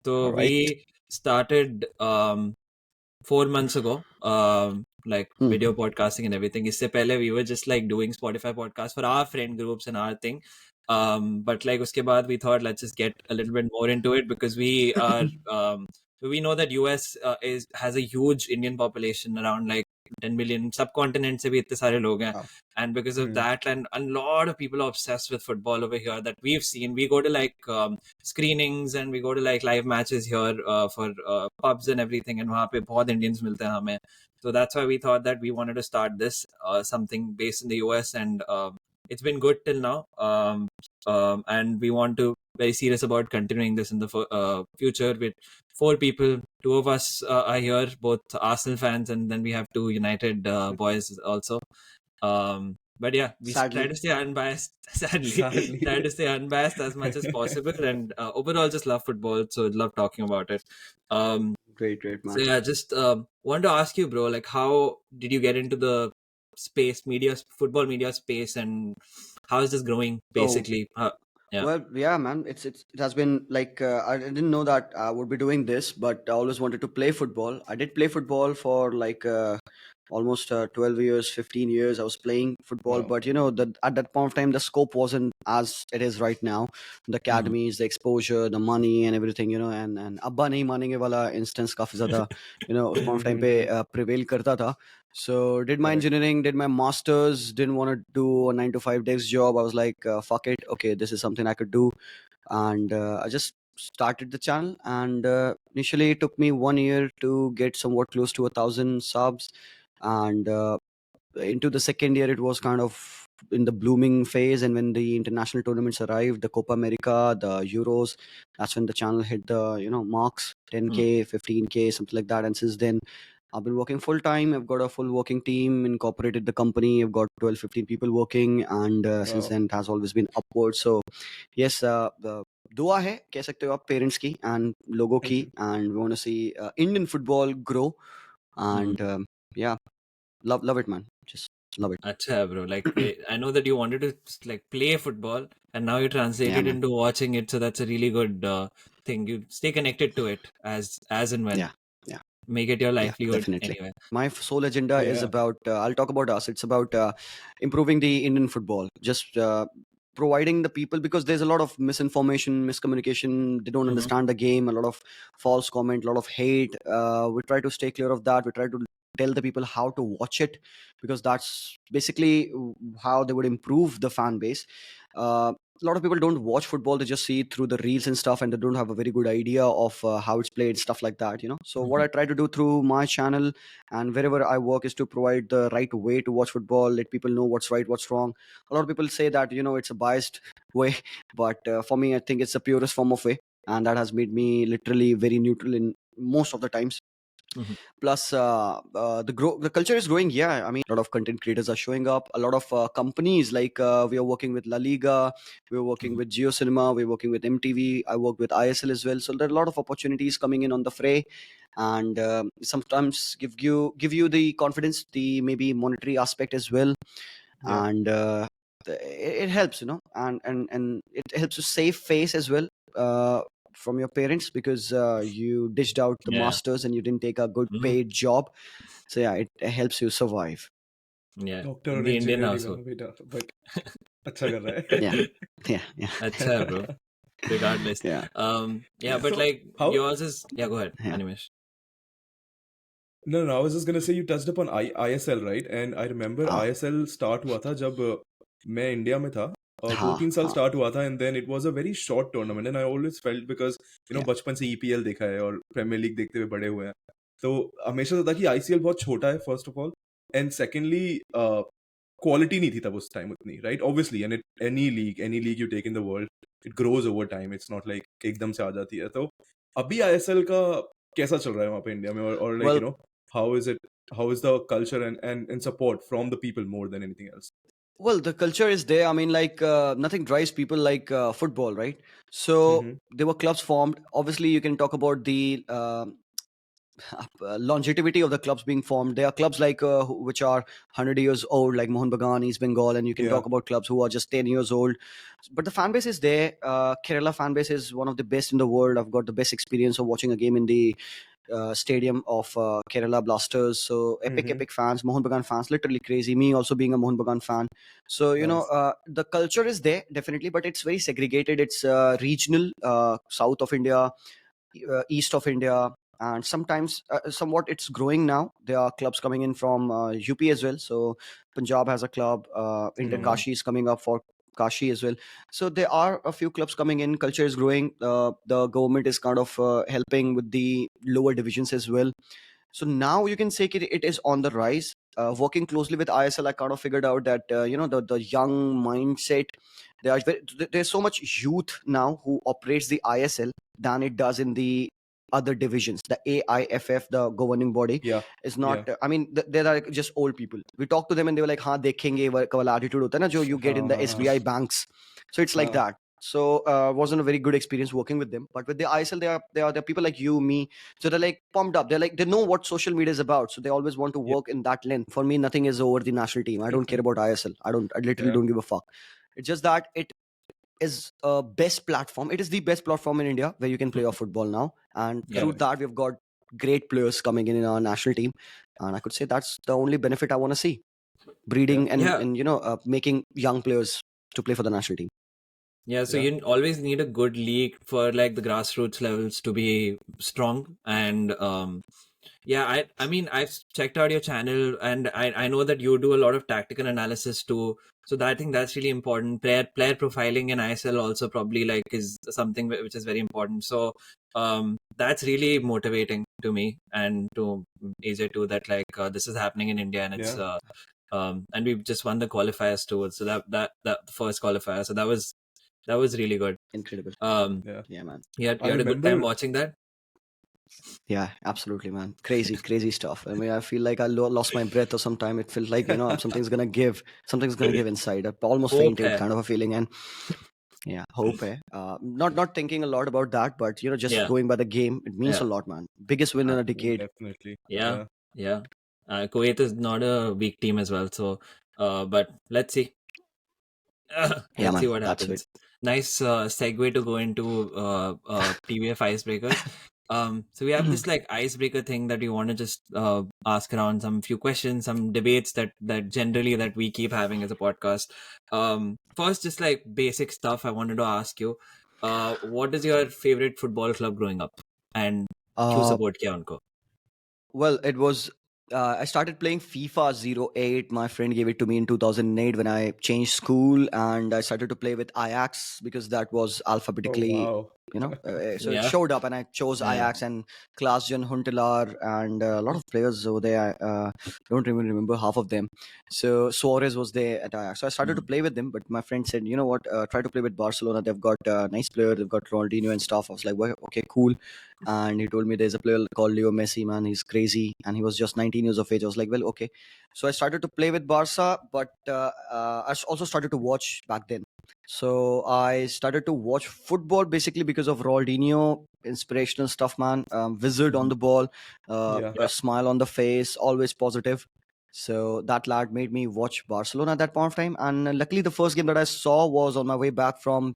So All right. we started 4 months ago, like Hmm. video podcasting and everything. इससे पहले we were just like doing Spotify podcasts for our friend groups and our thing. But like उसके बाद we thought let's just get a little bit more into it because we are we know that US has a huge Indian population around like 10 million. Subcontinent से भी इतने सारे लोग हैं. Wow. And because of that, and a lot of people are obsessed with football over here that we've seen. We go to like screenings and we go to like live matches here for pubs and everything, and वहाँ पे बहुत Indians मिलते हैं हमें. So that's why we thought that we wanted to start this something based in the US, and it's been good till now. And we want to very serious about continuing this in the future with 4 people. 2 of us are here, both Arsenal fans, and then we have 2 United boys also. But yeah, we try to Sadly. stay unbiased. Sadly, Sadly. try to stay unbiased as much as possible, and overall just love football, so love talking about it. Great, So man. yeah, just wanted to ask you, bro, like how did you get into the space media, football media space, and how is this growing So, basically? Yeah. well, yeah, man. It has been like I didn't know that I would be doing this, but I always wanted to play football. I did play football for like almost 12 years, 15 years. I was playing football, Wow. but you know, at that point of time, the scope wasn't as it is right now. The academies, the exposure, the money, and everything, you know, and abba nahi manenge wala instance काफी ज़्यादा, you know, उस point of time पे prevail करता था. So did my Correct. engineering, did my masters, didn't want to do a 9 to 5 days job. I was like, fuck it. Okay, this is something I could do. And I just started the channel. And initially it took me 1 year to get somewhat close to 1,000 subs. And into the second year, it was kind of in the blooming phase. And when the international tournaments arrived, the Copa America, the Euros, that's when the channel hit the, you know, marks, 10K, 15K, something like that. And since then, I've been working full time. I've got a full working team, incorporated the company. I've got 12, 15 people working. And since Wow. then, it has always been upward. So, yes, the दुआ है कह सकते हो आप parents की and लोगों की and we want to see Indian football grow and yeah, love it, man. Just love it. Acha, bro. Like, I know that you wanted to like play football, and now you Yeah, translated man. into watching it. So that's a really good thing. You stay connected to it as and when. Yeah, yeah, Make it your yeah, livelihood definitely. anyway. My sole agenda is Yeah. about I'll talk about us. It's about improving the Indian football, just providing the people, because there's a lot of misinformation, miscommunication. They don't understand the game, a lot of false comment, a lot of hate. We try to stay clear of that. We try to tell the people how to watch it, because that's basically how they would improve the fan base. A lot of people don't watch football, they just see it through the reels and stuff, and they don't have a very good idea of how it's played, stuff like that, you know. So what I try to do through my channel and wherever I work is to provide the right way to watch football, let people know what's right, what's wrong. A lot of people say that, you know, it's a biased way, but for me, I think it's the purest form of way, and that has made me literally very neutral in most of the times. Plus the culture is growing. Yeah, I mean, a lot of content creators are showing up, a lot of companies, like we are working with La Liga, we're working with Geo Cinema, we're working with MTV, I work with ISL as well. So there are a lot of opportunities coming in on the fray, and sometimes give you the confidence, the maybe monetary aspect as well. Yeah. And it helps, you know, and it helps to save face as well from your parents, because you dished out the Yeah. masters and you didn't take a good paid job. So yeah, it helps you survive. Yeah. Doctor In और the Indian engineer नहीं household. बना बेटा, but अच्छा कर रहा Yeah, है. yeah, Acha, bro. Regardless. yeah, Yeah, but So like how? yours is, yeah, go ahead, yeah. Animesh. No, I was just gonna say you touched upon ISL, right? And I remember हाँ ISL start हुआ था जब मैं India में था. 2-3 साल हाँ start हुआ था, and then it was a very short tournament, and I always felt, because you know yeah बचपन से EPL देखा है और प्रीमियर लीग देखते हुए बड़े हुए हैं, तो हमेशा से था कि ICL बहुत छोटा है, first of all, and secondly quality नहीं थी तब उस time उतनी, right? Obviously, and any league you take in the world, it grows over time. It's not like एकदम से आ जाती है. तो अभी ISL का कैसा चल रहा है वहाँ पे इंडिया में, और like you well know how is the culture and support from the people more than anything else? well the culture is there. I mean, like nothing drives people like football, right? So Mm-hmm. there were clubs formed. Obviously you can talk about the longevity of the clubs being formed. There are clubs like which are 100 years old, like Mohun Bagan, East Bengal, and you can Yeah. talk about clubs who are just 10 years old. But the fan base is there. Kerala fan base is one of the best in the world. I've got the best experience of watching a game in the stadium of Kerala Blasters. So epic fans, Mohun Bagan fans, literally crazy. Me also being a Mohun Bagan fan. So Nice. the culture is there definitely, but it's very segregated. It's regional, south of India, east of India, and sometimes somewhat it's growing now. There are clubs coming in from UP as well. So Punjab has a club. Inter Mhm. Kashi is coming up for Kashi as well. So there are a few clubs coming in. Culture is growing. The government is kind of helping with the lower divisions as well. So now you can say it is on the rise. Working closely with ISL, I kind of figured out that the young mindset. There's so much youth now who operates the ISL than it does in the other divisions. The AIFF, the governing body, Yeah. is not. Yeah. I mean, they are just old people. We talked to them and they were like, "हाँ देखेंगे वाला attitude होता है ना जो you get in the हाँ, SBI banks." So it's like हाँ. that. So wasn't a very good experience working with them. But with the ISL, there are people like you, me. So they're like pumped up. They know what social media is about. So they always want to Yeah. work in that length. For me, nothing is over the national team. I don't care about ISL. I literally Yeah. don't give a fuck. It's just that it is a best platform. It is the best platform in India where you can play your football now. And Yeah. through that, we've got great players coming in our national team. And I could say that's the only benefit I want to see. Breeding Yeah. and making young players to play for the national team. Yeah, so Yeah. you always need a good league for like the grassroots levels to be strong. And yeah, I mean I've checked out your channel and I know that you do a lot of tactical analysis too. So I think that's really important. Player profiling in ISL also probably like is something which is very important. So that's really motivating to me and to AJ too, that like this is happening in India and it's Yeah. and we've just won the qualifiers too. So that the first qualifier. So that was really good. Incredible. Yeah. Yeah, man. You I had a good time remember. watching that. Yeah, absolutely, man. Crazy stuff. I mean, I feel like I lost my breath or sometime. It felt like, something's going to give. Something's going to give inside. I almost Hope fainted hai. kind of a feeling. And yeah, hope. Not thinking a lot about that, but, just Yeah, going by the game, it means yeah, a lot, man. Biggest win in a decade. Definitely. yeah, Yeah. yeah. Kuwait is not a weak team as well. So, but let's see. Yeah, Let's see man. what That's it. happens. Nice segue to go into TBF icebreakers. So we have this like icebreaker thing that we want to just ask around some few questions, some debates that generally that we keep having as a podcast. First, just like basic stuff, I wanted to ask you, what is your favorite football club growing up, and क्यों Uh, support किया उनको? Well, it was. I started playing FIFA 08. My friend gave it to me in 2008 when I changed school, and I started to play with Ajax because that was Oh alphabetically, wow. so it Yeah, showed up, and I chose yeah, Ajax and Klaas-Jan Huntelaar and a lot of players over there. I don't even remember half of them. So Suarez was there at Ajax. So I started to mm, play with them, but my friend said, you know what, try to play with Barcelona. They've got nice player. They've got Ronaldinho and stuff. I was like, well, okay, cool. And he told me there's a player called Leo Messi, man. He's crazy, and he was just 19 years of age. I was like, well, okay. So I started to play with Barca, but also started to watch back then. So I started to watch football basically because of Ronaldinho, inspirational stuff, man. Wizard on mhm, the ball, Yeah. a yeah, smile on the face, always positive. So that lad made me watch Barcelona at that point of time. And luckily, the first game that I saw was on my way back from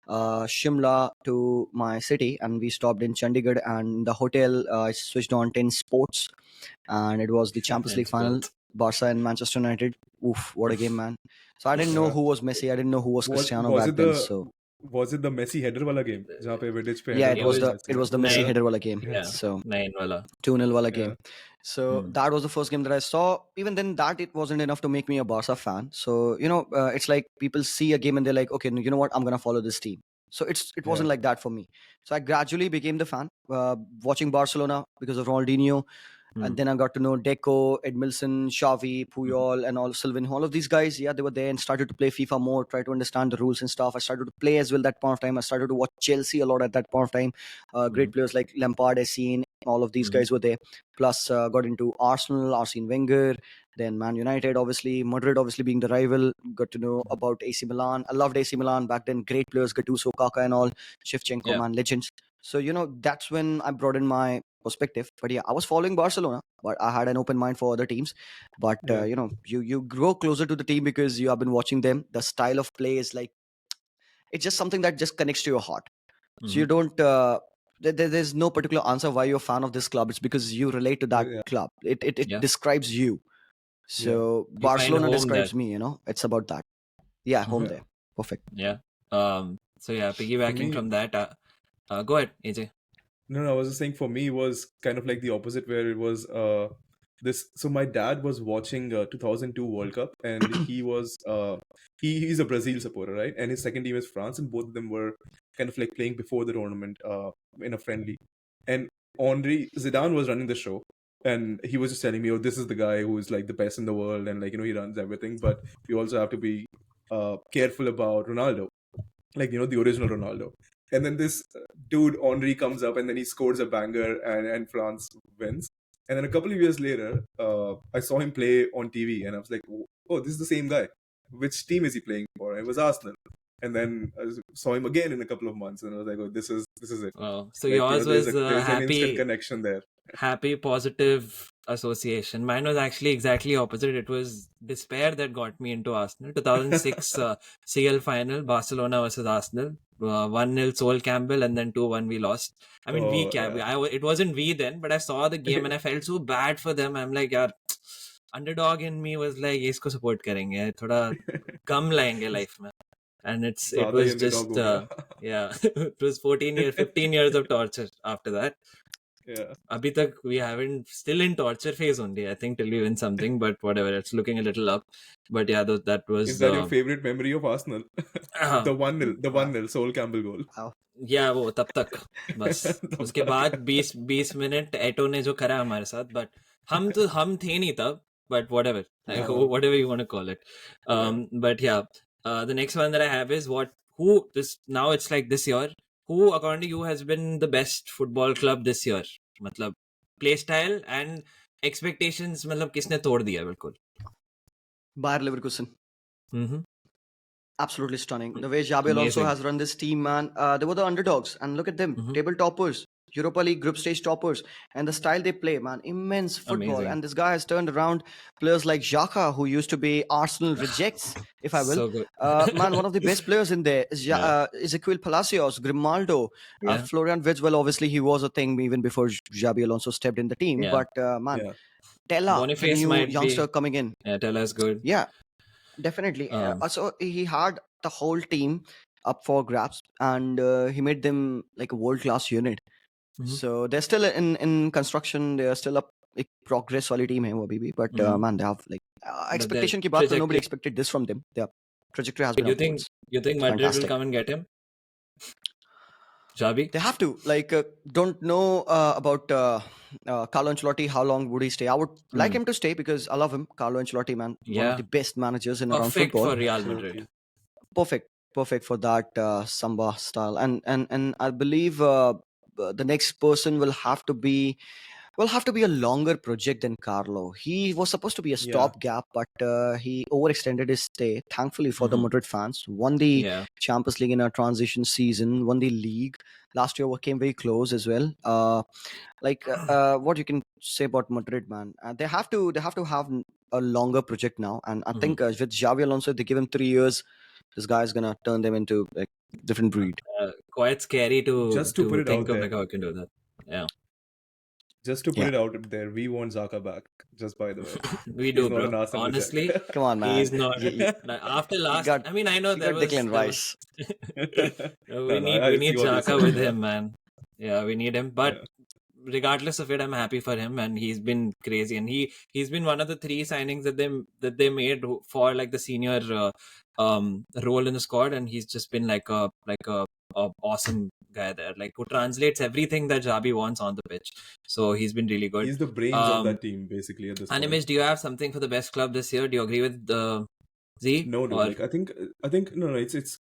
Shimla to my city, and we stopped in Chandigarh. And the hotel, I switched on 10 Sports, and it was the Champions and League final, sports. Barca and Manchester United. Oof, what a game, man! So I didn't know Yeah. who was Messi. I didn't know who was Was Cristiano was back it then. the So was it the Messi header वाला game जहाँ पे Vidic पे yeah, header it It मारा was था was Messi ने? the Messi nine. header wala game. Yeah. Yeah, So nine wala. 2-0 wala Yeah. game. So Mm, that was the first game that I saw. Even then, that it wasn't enough to make me a Barca fan. So it's like people see a game and they're like, okay, you know what? I'm gonna follow this team. So it Yeah. wasn't like that for me. So I gradually became the fan, watching Barcelona because of Ronaldinho. And mm, then I got to know Deco, Edmilson, Xavi, mhm, Puyol, and all Sylvain. All of these guys, yeah, they were there and started to play FIFA more, try to understand the rules and stuff. I started to play as well that point of time. I started to watch Chelsea a lot at that point of time. mhm, Great players like Lampard, Essien, all of these mhm, guys were there. Plus, got into Arsenal, Arsene Wenger, then Man United, obviously, Madrid, obviously being the rival. Got to know mhm. about AC Milan. I loved AC Milan back then. Great players, Gattuso, Kaka, and all. Shevchenko, Yeah. man, legends. So that's when I broadened my perspective. But yeah, I was following Barcelona, but I had an open mind for other teams. But Yeah. you grow closer to the team because you have been watching them. The style of play is like, it's just something that just connects to your heart. So you don't. There's no particular answer why you're a fan of this club. It's because you relate to that Yeah. club. It Yeah. describes you. Yeah. So You find Barcelona home there. describes me. It's about that. Yeah, home Yeah. there. Perfect. Yeah. So yeah, For piggybacking me, from that, go ahead, AJ. no, I was just saying for me it was kind of like the opposite where it was this. So my dad was watching 2002 World Cup, and he was he's a Brazil supporter, right? And his second team is France, and both of them were kind of like playing before the tournament in a friendly. And Henri Zidane was running the show, and he was just telling me, "Oh, this is the guy who is like the best in the world, and like he runs everything." But we also have to be careful about Ronaldo, like the original Ronaldo. And then this dude Henri comes up and then he scores a banger, and France wins. And then a couple of years later, I saw him play on TV, and I was like, "Oh, this is the same guy. Which team is he playing for?" And it was Arsenal. And then I saw him again in a couple of months, and I was like, "Oh, this is it." Well, so Like yours there's was there's an instant connection there. happy, positive association. Mine was actually exactly opposite. It was despair that got me into Arsenal. 2006 CL final, Barcelona versus Arsenal. 1-0 Sol Campbell, and then 2-1 we lost. I mean, Oh yeah. it wasn't we then, but I saw the game and I felt so bad for them. I'm like, यार, underdog in me was like, ये इसको support करेंगे, थोड़ा कम लाएंगे life में. And it ज़्यादा ही was underdog just हो गया. yeah, it was 15 years of torture after that. Yeah. Abhi tak we haven't, still in torture phase only, I think, till we win something, but whatever, it's looking a little up. But yeah, that was Is that your favorite memory of Arsenal? The 1-0, the 1-0 Sol Campbell goal. या वो तब तक बस उसके बाद 20 minute एटो ने जो करा हमारे साथ, बट हम थे नहीं तब, but whatever, like whatever you want to call it. But yeah, the next one that I have is now it's like this year, who according to you has been the best football club this year? मतलब play style and expectations, मतलब किसने तोड़ दिया बिल्कुल? Bayer Leverkusen. Absolutely stunning. The way Xavi Alonso Amazing. has run this team, man. They were the underdogs, and look at them, table toppers, Europa League group stage toppers, and the style they play, man, immense football. Amazing. And this guy has turned around players like Xhaka, who used to be Arsenal rejects, if I will. So good. Man, one of the best players in there is Ezequiel Palacios, Grimaldo, Yeah. Florian Wirtz. Well, obviously he was a thing even before Xavi Alonso stepped in the team. Yeah. But man, Yeah. Tella, the Boniface new might youngster be, coming in. yeah, Tella is good. Yeah, definitely. So he had the whole team up for grabs, and he made them like a world-class unit. So they're still in construction. They are still up. एक progress वाली team है वो अभी भी, but man, they have like expectation की बात तो nobody expected this from them. Their trajectory has been upwards. You think Madrid Fantastic. will come and get him? Xavi? They have to. Like, don't know about Carlo Ancelotti. How long would he stay? I would like him to stay because I love him. Carlo Ancelotti, man, one of the best managers in around Perfect football. for Real Madrid. Perfect for that samba style. And I believe the next person will have to be a longer project than Carlo. He was supposed to be a stopgap, but he overextended his stay. Thankfully for the Madrid fans, won the Champions League in a transition season, won the league. Last year came very close as well. What you can say about Madrid, man? They have to have a longer project now, and I think with Xavi Alonso, they give him 3 years. This guy is gonna turn them into like different breed. Quite scary to put it think out of there. like how I can do that. Yeah. Just to put it out there, we want Xhaka back. Just by the way, we do, bro. Honestly, come on, man. He's not. After last, I mean, I know there was Declan Rice. we need Xhaka with him, man. Yeah, we need him. But regardless of it, I'm happy for him, and he's been crazy. And he's been one of the 3 signings that they made for like the senior role in the squad, and he's just been like a awesome guy there, like who translates everything that Xavi wants on the pitch. So he's been really good. He's the brains of that team, basically. At this point. Animesh, do you have something for the best club this year? Do you agree with Z? No, dude. Like I think no. It's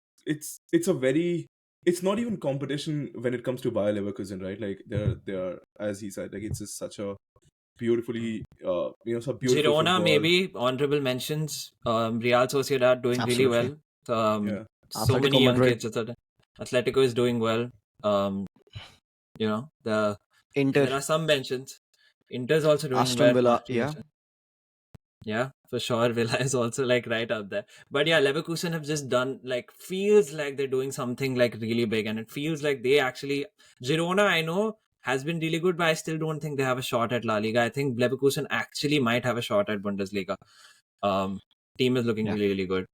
a very. It's not even competition when it comes to Bayer Leverkusen, right? Like they are, as he said, like it's just such a beautifully, so beautiful. Girona, football. maybe honorable mentions. Real Sociedad doing really well. So many young kids. Atletico is doing well. The Inter, There are some mentions. Inter's also doing Aston well, Villa, not to yeah. mention. Yeah, for sure. Villa is also like right up there. But yeah, Leverkusen have just done like feels like they're doing something like really big, and it feels like they actually Girona, I know, has been really good, but I still don't think they have a shot at La Liga. I think Leverkusen actually might have a shot at Bundesliga. Um, Team is looking Yeah. really, really good.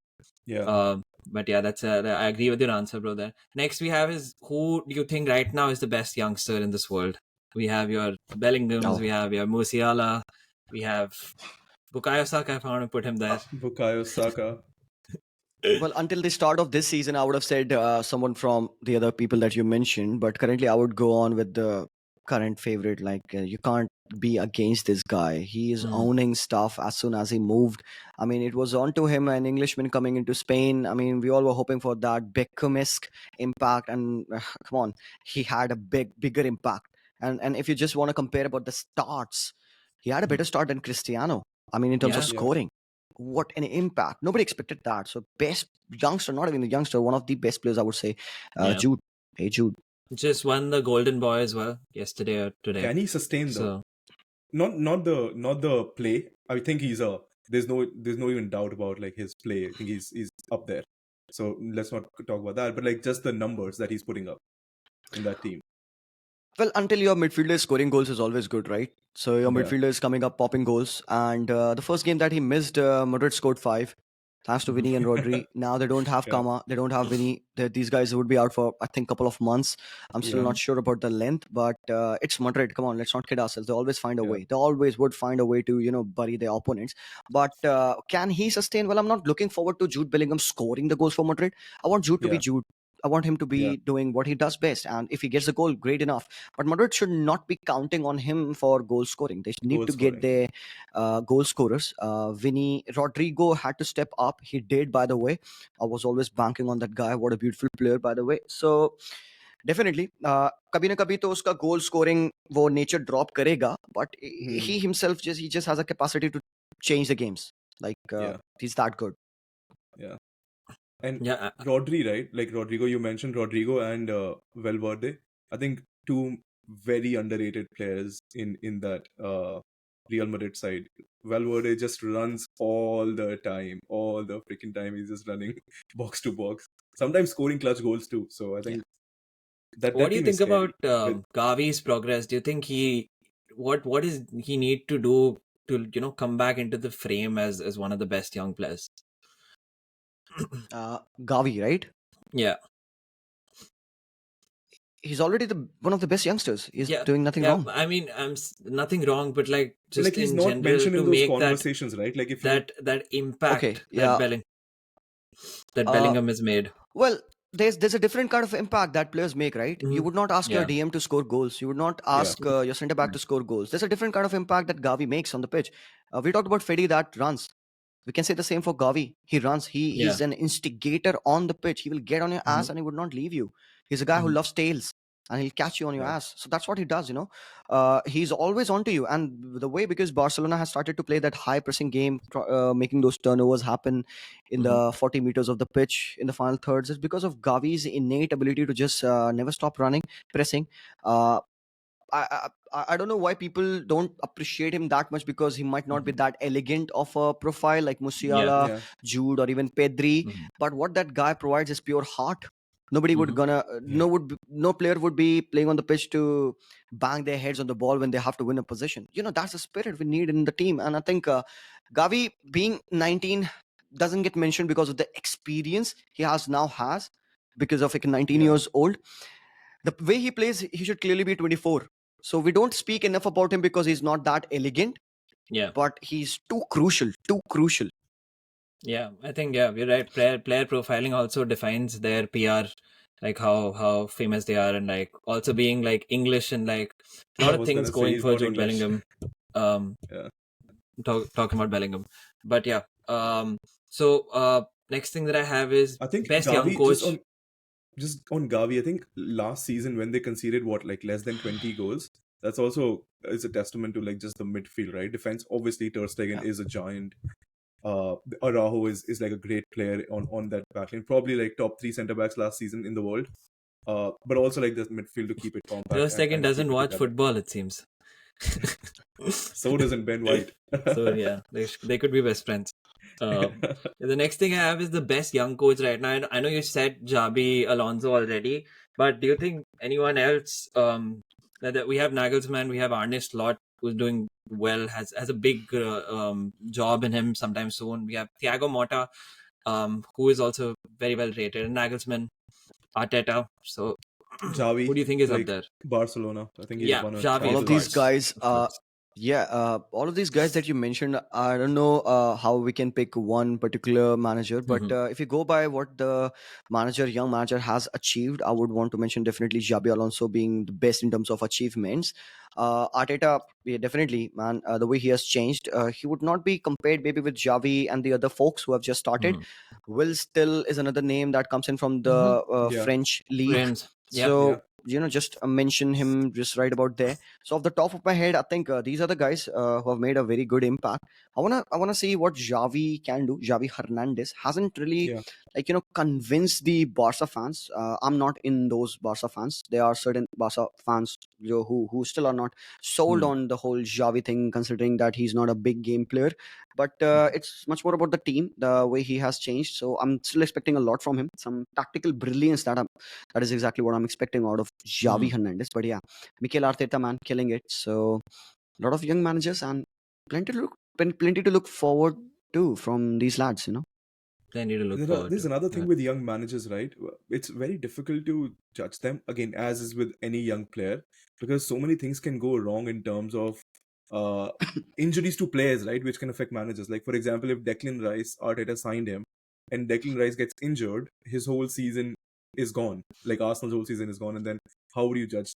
Yeah. But yeah, that's I agree with your answer, bro. There. Next, we have is who do you think right now is the best youngster in this world? We have your Bellinghams, Oh. we have your Musiala, we have Bukayo Saka. If I want to put him there. Bukayo Saka. Well, until the start of this season, I would have said someone from the other people that you mentioned. But currently, I would go on with the current favorite. Like, you can't be against this guy. He is Mm, owning stuff as soon as he moved. I mean, it was on to him, an Englishman coming into Spain. I mean, we all were hoping for that Beckham-esque impact. And come on, he had a bigger impact. And if you just want to compare about the starts, he had a better mm. start than Cristiano. I mean, in terms of Yeah, Yeah. scoring, what an impact. Nobody expected that. So best youngster, not even a youngster, one of the best players, I would say, yeah. Jude. Hey, Jude. Just won the Golden Boy as well yesterday or today. Can he sustain though? So Not the play. I think he's a there's no even doubt about like his play. I think he's up there. So let's not talk about that. But like just the numbers that he's putting up in that team. Well, until your midfielder is scoring goals is always good, right? So your Yeah. midfielder is coming up popping goals. And the first game that he missed, Madrid scored five. Thanks to mhm, Vinny and Rodri. Now they don't have Yeah. Kama. They don't have Vinny. These guys would be out for, I think, a couple of months. I'm still Yeah. not sure about the length, but it's Madrid. Come on, let's not kid ourselves. They always find a Yeah. way. They always would find a way to, bury their opponents. But can he sustain? Well, I'm not looking forward to Jude Bellingham scoring the goals for Madrid. I want Jude to be Yeah. Jude. I want him to Yeah. be doing what he does best. And if he gets a goal, great enough. But Madrid should not be counting on him for goal scoring. They need Goal to get scoring. their goal scorers. Vinny Rodrigo had to step up. He did, by the way. I was always banking on that guy. What a beautiful player, by the way. So definitely, कभी ना कभी तो उसका goal scoring वो nature drop करेगा. But Hmm. he himself just has a capacity to change the games. Like Yeah. he's that good. Yeah. And yeah, Rodri, right? Like Rodrigo, you mentioned Rodrigo and Valverde. I think two very underrated players in that Real Madrid side. Valverde just runs all the freaking time. He's just running box to box. Sometimes scoring clutch goals too. So I Yeah. think that what that do you team is think about scary. With Gavi's progress? Do you think what is he need to do to come back into the frame as one of the best young players? Gavi, right? Yeah, He's already the one of the best youngsters. He's yeah, doing nothing yeah. wrong. I mean, nothing wrong, but like but like just he's in not general mentioned to in those make that conversations, right? Like if you that Okay, impact yeah. that Uh, Bellingham has made. Well, there's a different kind of impact that players make, right? You Hmm. would not ask your Yeah, DM to score goals. You would not yeah, ask your centre back to score goals. There's a different kind of impact that Gavi makes on the pitch. We talked about Fedi that runs. We can say the same for Gavi. He runs. yeah, He's an instigator on the pitch. He will get on your ass hmm, and he would not leave you. He's a guy who hmm, loves tails and he'll catch you on your yeah. ass. So that's what he does. He's always onto you. And the way because Barcelona has started to play that high pressing game, making those turnovers happen in hmm, the 40 meters of the pitch in the final thirds is because of Gavi's innate ability to just never stop running, pressing. Uh, I don't know why people don't appreciate him that much because he might not be hmm. that elegant of a profile like Yeah, Musiala, Yeah. Jude, or even Pedri. hmm, But what that guy provides is pure heart. Nobody would hmm, gonna Yeah. no player would be playing on the pitch to bang their heads on the ball when they have to win a position. That's the spirit we need in the team. And I think Gavi being 19 doesn't get mentioned because of the experience he has because of like 19 Yeah. years old. The way he plays, he should clearly be 24. So we don't speak enough about him because he's not that elegant, yeah. but he's too crucial, too crucial. Yeah, I think you're right. Player profiling also defines their PR, like how famous they are, and like also being like English and like a lot I of was things gonna say going he's for not Jude English. Bellingham. Um, Yeah. talking about Bellingham, but yeah. So next thing that I have is I think best young Gavi coach. just on Gavi, I think last season when they conceded what like less than 20 goals, that's also is a testament to like just the midfield, right? Defense, obviously Ter Stegen Yeah. is a giant. Araujo is like a great player on that backline, probably like top three centre backs last season in the world. but also like the midfield to keep it compact and Second kind of keep doesn't it watch together. football, it seems. So doesn't Ben White. So yeah, they could be best friends. The next thing I have is the best young coach right now. I know you said Xabi Alonso already, but do you think anyone else? That we have Nagelsmann, we have Arne Slot, who's doing well, has a big job in him sometime soon. We have Thiago Motta, who is also very well rated, and Nagelsmann, Arteta. So, who Xavi, do you think is up like there? Barcelona. I think he's Yeah, won a Xavi, All of of Champions these League. course, guys, of course. all of these guys that you mentioned, I don't know how we can pick one particular manager, but Mhm. if you go by what the young manager has achieved, I would want to mention definitely Xabi Alonso being the best in terms of achievements. Arteta, yeah, definitely, man, the way he has changed, he would not be compared maybe with Xavi and the other folks who have just started. Mhm. Will still is another name that comes in from the Mhm. Yeah, French league. Friends. Yep. yeah, So, just mention him just right about there. So off the top of my head, I think these are the guys who have made a very good impact. I wanna see what Xavi can do. Xavi Hernandez hasn't really yeah. convinced the Barca fans. I'm not in those Barca fans. There are certain Barca fans who still are not sold Hmm. on the whole Xavi thing, considering that he's not a big game player. But it's much more about the team, the way he has changed. So I'm still expecting a lot from him. Some tactical brilliance that is exactly what I'm expecting out of Hmm. Xavi Hernandez. But yeah, Mikel Arteta, man, killing it. So a lot of young managers and plenty to look forward to from these lads. Plenty to look forward There's to. another Yeah. thing with young managers, right? It's very difficult to judge them again, as is with any young player, because so many things can go wrong in terms of uh, injuries to players, right? Which can affect managers. Like for example, if Declan Rice, Arteta signed him, and Declan Rice gets injured, his whole season is gone. Like Arsenal's whole season is gone, and then how would you judge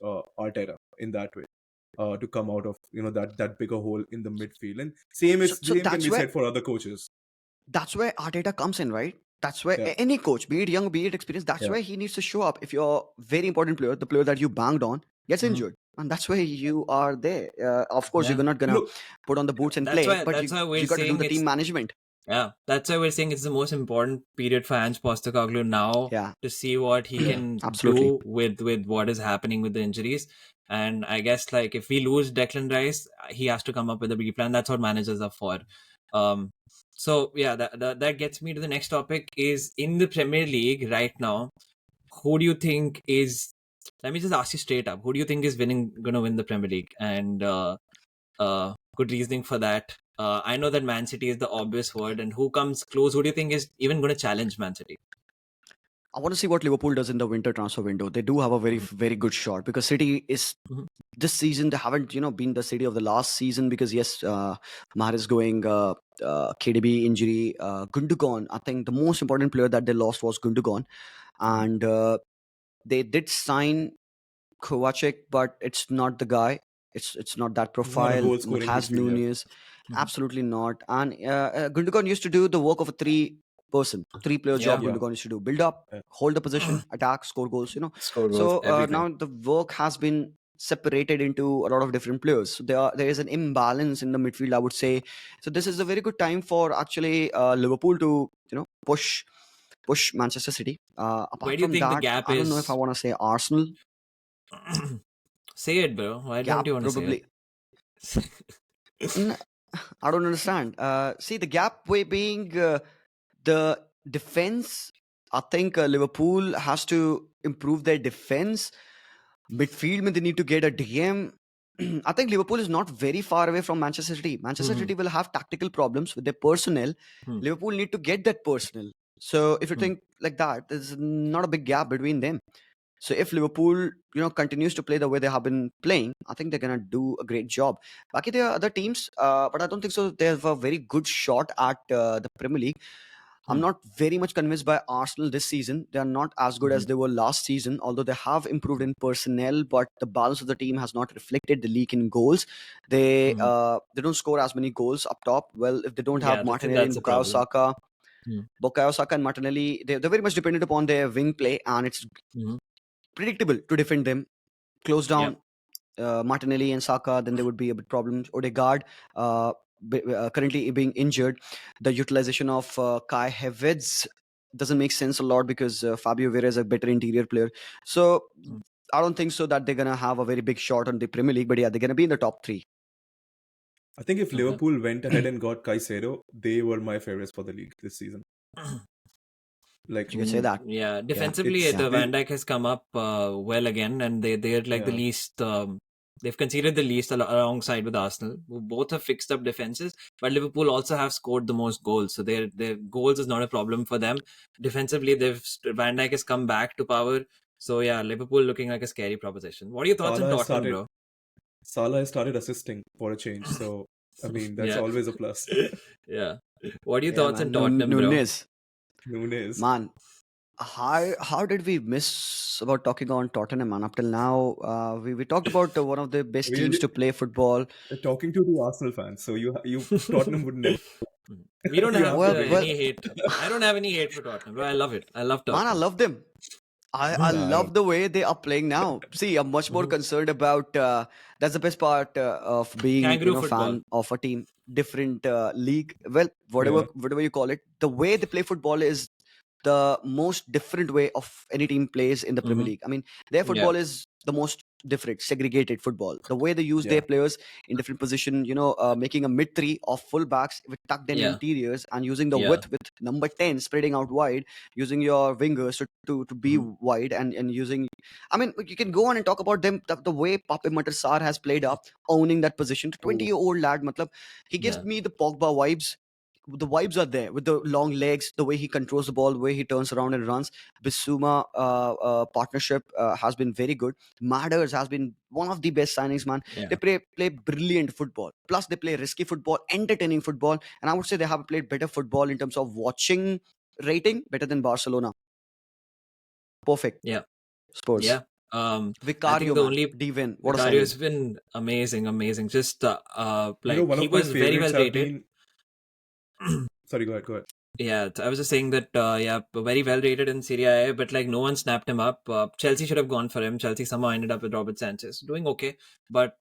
Arteta in that way? To come out of that bigger hole in the midfield, and So same can be said for other coaches. that's where Arteta comes in, right? That's where Yeah, any coach, be it young, be it experienced, that's yeah. where he needs to show up. If your very important player, the player that you banged on, gets Mhm. injured, and that's where you are there. Of course, Yeah. you're not gonna Look, put on the boots and That's play, why. but That's you why we're you got to do saying the team it's. management. Yeah, that's why we're saying it's the most important period for Ange Postecoglou now Yeah, to see what he can absolutely. do with what is happening with the injuries. And I guess like if we lose Declan Rice, he has to come up with a big plan. That's what managers are for. Um, so yeah, that gets me to the next topic. Is in the Premier League right now, who do you think is? Let me just ask you straight up. Who do you think is going to win the Premier League? And good reasoning for that. I know that Man City is the obvious word, and who comes close? Who do you think is even going to challenge Man City? I want to see what Liverpool does in the winter transfer window. They do have a very, Mhm. very good shot because City is Mhm. this season. They haven't, been the City of the last season because yes, Mahrez is going KDB injury. Gundogan, I think the most important player that they lost was Gundogan, Mhm. and they did sign Kovacic, but it's not the guy. It's not that he's not a profile. goal scoring Matthias midfielder. Nunez, Mhm. absolutely not. And Gundogan used to do the work of a three-player job. Yeah, Yeah, Gundogan used to do build up, yeah. hold the position, attack, score goals. score goals, So everything. now the work has been separated into a lot of different players. So there is an imbalance in the midfield, I would say. So this is a very good time for actually Liverpool to push Manchester City. Where Apart do you from think the that, gap I don't know if I is? want to say Arsenal. Say it, bro. Why don't you Gap want to say probably. it? N- I don't understand. See the gap way being the defense. I think Liverpool has to improve their defense. Midfield, mein they need to get a DM. I think Liverpool is not very far away from Manchester City. Manchester Mhm. City will have tactical problems with their personnel. Mhm. Liverpool need to get that personnel. So if you Mhm. think like that, there's not a big gap between them. So if Liverpool, continues to play the way they have been playing, I think they're gonna do a great job. Baki, there are other teams, but I don't think so. They have a very good shot at the Premier League. I'm Mhm. not very much convinced by Arsenal this season. They are not as good as Mhm. they were last season, although they have improved in personnel. But the balance of the team has not reflected the leak in goals. Mhm. They don't score as many goals up top. Well, if they don't have Yeah, that's Martinelli and that's a problem. Mhm. Bukayo Saka and Martinelli, they're very much dependent upon their wing play, and it's Mhm. predictable to defend them. Close Yep. down Martinelli and Saka, then there would be a bit problems. Odegaard, currently being injured. The utilization of Kai Havertz doesn't make sense a lot because Fabio Vieira is a better interior player. So Mm. I don't think so that they're gonna have a very big shot on the Premier League. But yeah, they're gonna be in the top three. I think if Okay. Liverpool went ahead and got Caicedo, they were my favorites for the league this season. Like, You can say that. Yeah, defensively, it's Yeah. the they, Van Dijk has come up well again, and they're like the yeah. least. They've conceded the least alongside with Arsenal, who both have fixed up defenses. But Liverpool also have scored the most goals, so their goals is not a problem for them. Defensively, Van Dijk has come back to power. So yeah, Liverpool looking like a scary proposition. What are your thoughts on Salah has Tottenham, started bro? Salah has started assisting for a change, so I mean that's Yeah, always a plus. yeah. What are your Yeah, thoughts on man. Tottenham, bro? Nunes, Nunes. man. How did we miss about talking on Tottenham, man? Up till now, we talked about one of the best teams to We're play football. talking to the Arsenal fans, so you Tottenham would never. We don't You have have to Well, bring it. well, any hate. I don't have any hate for Tottenham, bro. I love it. I love man, I Tottenham. love them. I Nah, I don't. love the way they are playing now. See, I'm much more concerned about that's the best part of being, Kangaroo football. fan of a team, different league. Well, Yeah. whatever you call it, the way they play football is the most different way of any team plays in the Premier Hmm. League. I mean, their Yeah, football is the most different, segregated football. The way they use their Yeah. players in different position, making a mid three of full backs with tucked in yeah, interiors and using the yeah. width with number 10 spreading out wide, using your wingers to be Mhm. wide and using. I mean, you can go on and talk about them. The way Pape Matar has played up, owning that position. 20-year-old lad, matlab, he gives Yeah, me the Pogba vibes. The vibes are there with the long legs, the way he controls the ball, the way he turns around and runs. Bissouma partnership has been very good. Matters has been one of the best signings, man. They yeah, play brilliant football. Plus, they play risky football, entertaining football, and I would say they have played better football in terms of watching rating, better than Barcelona. Perfect. yeah, Spurs. yeah. I think Vicario, the man. only Divin. What a Vicario signing. has been amazing, amazing. Just One he of my was very favorites well have rated. been. Sorry, go ahead. Go ahead. Yeah, I was just saying that, yeah, very well rated in Serie A, but like no one snapped him up. Chelsea should have gone for him. Chelsea somehow ended up with Robert Sanchez, doing okay, but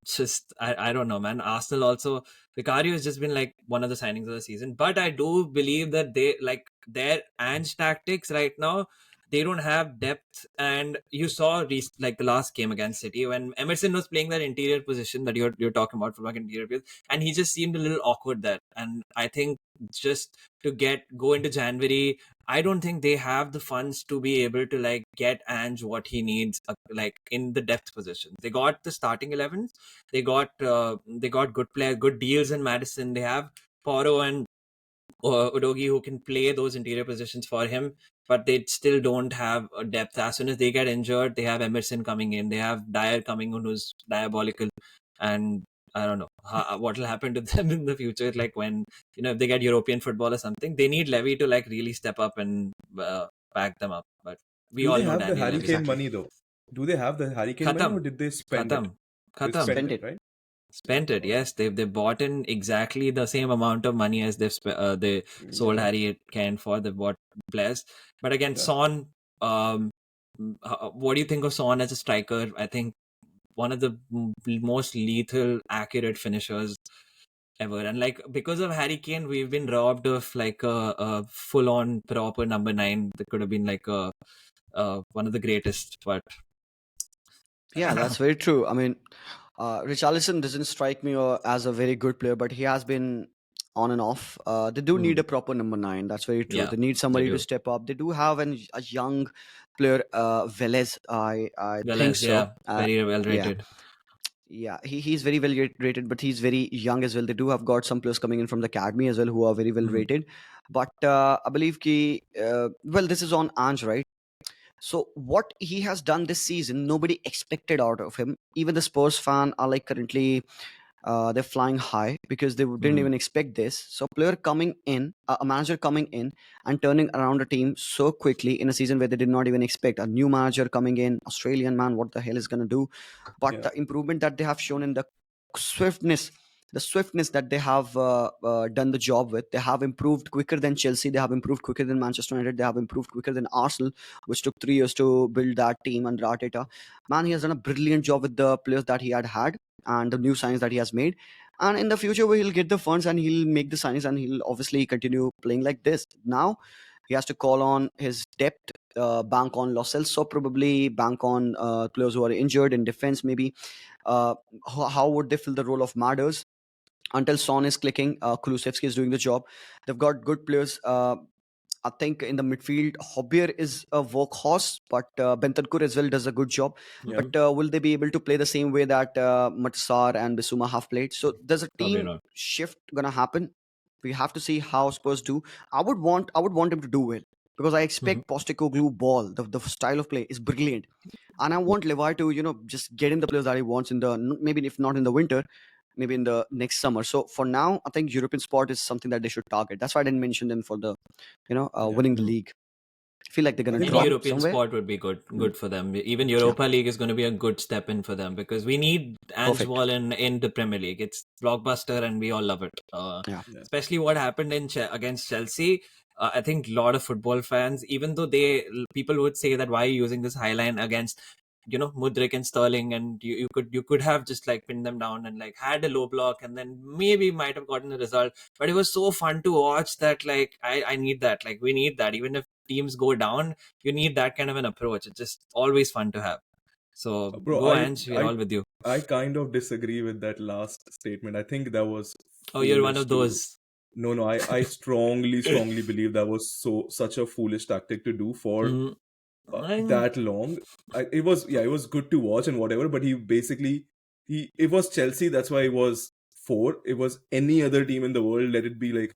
just I don't know, man. Arsenal also, Vicario has just been like one of the signings of the season, but I do believe that they like their Ange tactics right now. They don't have depth, and you saw like the last game against City when Emerson was playing that interior position that you're talking about for like interior players, and he just seemed a little awkward there. And I think just to go into January, I don't think they have the funds to be able to like get Ange what he needs, like in the depth positions. They got the starting 11s, they got good players, good deals in Madison. They have Poro and Udogi who can play those interior positions for him, but they still don't have a depth. As soon as they get injured, they have Emerson coming in, they have Dyer coming in who's diabolical, and I don't know what will happen to them in the future. Like when if they get European football or something, they need Levy to like really step up and back them up. But we Do all they know have the Daniel Harry Levy. Kane Exactly. money though? Do they have the Harry Kane money, or Khatam, did they spend it? khatam, They khatam. spent Spent it, it. right? Spent it, yes. They bought in exactly the same amount of money as they sold Yeah. Harry Kane for. They bought players, but again, Yeah. Son. What do you think of Son as a striker? I think one of the most lethal, accurate finishers ever. And like because of Harry Kane, we've been robbed of like a full-on proper number 9 that could have been like one of the greatest. But Yeah, that's very true. I mean, Richarlison doesn't strike me as a very good player, but he has been on and off. They do need mm, a proper number 9. That's very true. yeah, They need they somebody to do. step up. They do have a young player, Velez. I Well think as so. yeah, very well Yeah, rated. yeah. He's very well rated, but he's very young as well. They do have got some players coming in from the academy as well who are very well Mhm. rated. But I believe well, this is on Ange, right? So what he has done this season, nobody expected out of him. Even the Spurs fan are like currently they're flying high because they didn't Mm. even expect this. So player coming in, a manager coming in and turning around a team so quickly in a season where they did not even expect. A new manager coming in, Australian man, what the hell is gonna do? But Yeah. the improvement that they have shown in swiftness the swiftness that they have done the job with. They have improved quicker than Chelsea. They have improved quicker than Manchester United. They have improved quicker than Arsenal, which took 3 years to build that team under Arteta. Man, he has done a brilliant job with the players that he had and the new signings that he has made. And in the future, where he'll get the funds and he'll make the signings and he'll obviously continue playing like this. Now, He has to call on his depth, bank on Lo Celso, probably bank on players who are injured in defense, maybe. How would they fill the role of Madders? Until Son is clicking, Kulusevski is doing the job. They've got good players. I think in the midfield, Hobbier is a workhorse, but Bentancur as well does a good job. Yeah. But will they be able to play the same way that Matsar and Bissouma have played? So there's a Probably team not. shift gonna happen. We have to see how Spurs do. I would want him to do well because I Mhm. expect Postecoglou ball. The style of play is brilliant, and I want Levi to just get him the players that he wants in the maybe if not in the winter, maybe in the next summer. So for now, I think European sport is something that they should target. That's why I didn't mention them for the Yeah. winning the Mhm. league. I feel like they're I gonna think Any drop European somewhere. sport would be good for them. Even Yeah, Europa League is going to be a good step in for them because we need Ange perfect. Ball in the Premier League. It's blockbuster and we all love it. Yeah, yeah. Especially what happened against Chelsea. I think a lot of football fans, even though people would say that why are you using this highline against Mudrik and Sterling, and you could have just like pinned them down and like had a low block and then maybe might have gotten a result. But it was so fun to watch that like I need that. Like we need that. Even if teams go down, you need that kind of an approach. It's just always fun to have. So Bro, go Ange, we're I all with you. I kind of disagree with that last statement. I think that was Oh, you're one foolish of to. those. No, I strongly believe that was such a foolish tactic to do for Mm, I'm- that long. It was good to watch and whatever, but he basically it was Chelsea, that's why it was four. It was any other team in the world, let it be like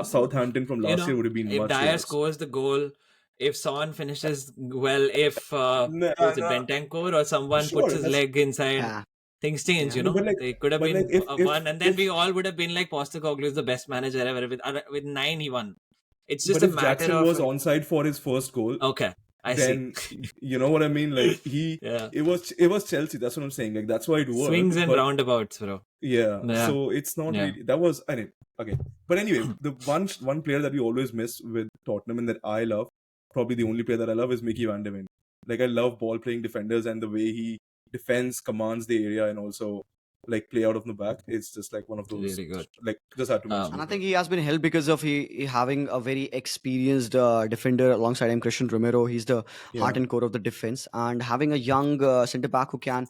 Southampton from you last year know, would have been if much Dyer worse. scores the goal, if Son finishes well, if Nah, was it nah, Bentancur or someone puts sure, his that's leg inside, yeah, things change. yeah. no, but like They could have but like been if one, and then if we all would have been like Postecoglou is the best manager ever with 9 he won. It's just but a if matter Jackson of was onside for his first goal, okay, I see. then you know what I mean. Like Yeah, it was Chelsea. That's what I'm saying. Like that's why it swings worked. and But roundabouts, bro. yeah, Yeah, so it's not yeah. really that was I mean okay. But anyway, the one player that we always miss with Tottenham and that I love, probably the only player that I love is Mickey Van de Ven. Like I love ball playing defenders and the way he defends, commands the area, and also like play out of the back. It's just like one of those Really good. like just had to mention And I it. think he has been helped because of he having a very experienced defender alongside him, Christian Romero. He's the heart Yeah, and core of the defense, and having a young centre back who can.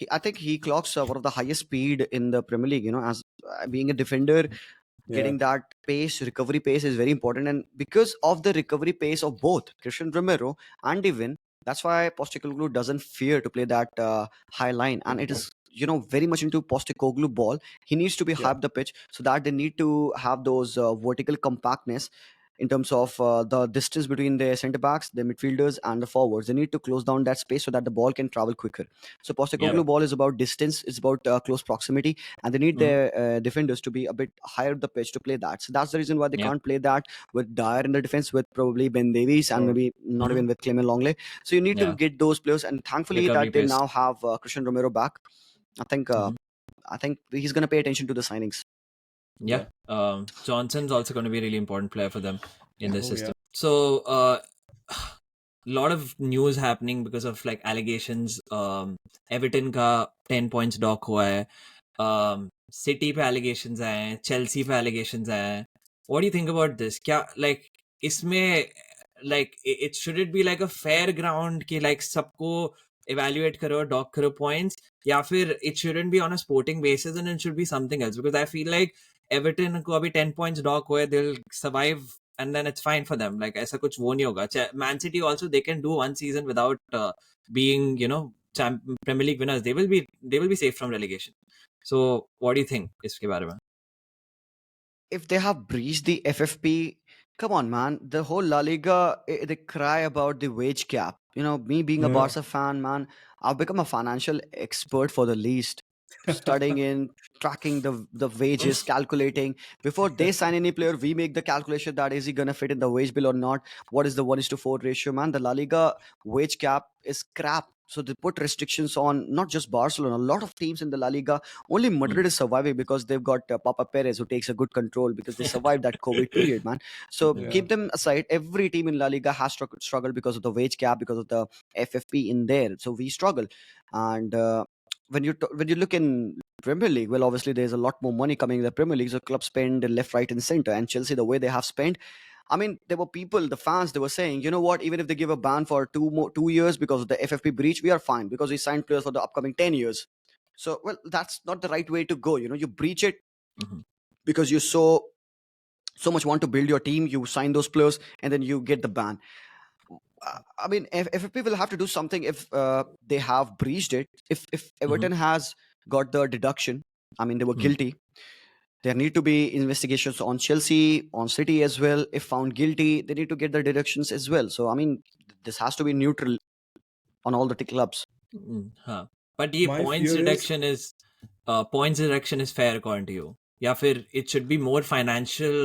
I think he clocks one of the highest speed in the Premier League. As being a defender, yeah, getting that pace, recovery pace is very important. And because of the recovery pace of both Christian Romero and Devin, that's why Postecoglou doesn't fear to play that high line. And it is, very much into Postecoglou ball. He needs to be yeah, high up the pitch so that they need to have those vertical compactness in terms of the distance between the centre backs, the midfielders, and the forwards. They need to close down that space so that the ball can travel quicker. So Yep. yeah. Postecoglou ball is about distance, it's about close proximity, and they need Hmm. their defenders to be a bit higher up the pitch to play that. So that's the reason why they Yep. can't play that with Dyer in the defense, with probably Ben Davies, and Sure. maybe not Hmm. even with Clement Longley. So you need to Yeah. get those players, and thankfully Recovery that they pace. now have Christian Romero back. I think uh, Hmm. I think he's going to pay attention to the signings. Yeah. Yeah. Johnson's also going to be a really important player for them in Yeah. this Oh yeah. system. So, lot of news happening because of like allegations. Everton का 10 points dock हुआ है. City पे allegations आए हैं, Chelsea पे allegations आए हैं. What do you think about this? क्या like इसमें like it should it be like a fair ground कि like सबको evaluate करो, dock करो points, या फिर it shouldn't be on a sporting basis and it should be something else, because I feel like Everton को अभी 10 points dock हुए, they'll survive and then it's fine for them. Like ऐसा कुछ वो नहीं होगा. Man City also, they can do one season without being Premier League winners. They will be safe from relegation. So what do you think इसके बारे में? If they have breached the FFP, come on, man. The whole La Liga, they cry about the wage cap. Me being a Yeah. Barca fan, man, I've become a financial expert for the least. Studying in, tracking the wages, calculating. Before they sign any player, we make the calculation that is he gonna fit in the wage bill or not. What is the 1:4 ratio, man? The La Liga wage cap is crap. So they put restrictions on not just Barcelona, a lot of teams in the La Liga. Only Madrid is surviving because they've got Papa Perez who takes a good control because they survived that COVID period, man. So Yeah. keep them aside. Every team in La Liga has struggled because of the wage cap, because of the FFP in there. So we struggle, and when you look in Premier League, well, obviously there's a lot more money coming in the Premier League. So clubs spend left, right, and center. And Chelsea, the way they have spent, I mean, there were people, the fans, they were saying, you know what, even if they give a ban for 2 years because of the FFP breach, we are fine because we signed players for the upcoming 10 years. So, well, that's not the right way to go. You breach it Mhm. because you so much want to build your team, you sign those players, and then you get the ban. I mean, FFP will have to do something if they have breached it. If Mhm. Everton has got the deduction, I mean, they were Mhm. guilty. There need to be investigations on Chelsea, on City as well. If found guilty, they need to get the deductions as well. So, I mean, this has to be neutral on all the clubs. हाँ but ये My fear is points deduction is fair according to you या फिर it should be more financial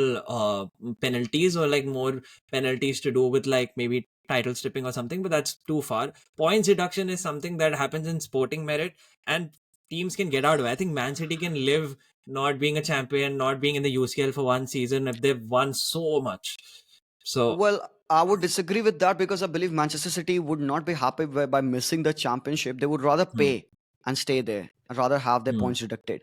penalties or like more penalties to do with like maybe title stripping or something, but that's too far. Points deduction is something that happens in sporting merit and teams can get out of it. I think Man City can live not being a champion, not being in the UCL for one season if they've won so much. So Well, I would disagree with that because I believe Manchester City would not be happy by missing the championship. They would rather hmm, pay and stay there, and rather have their hmm, points deducted.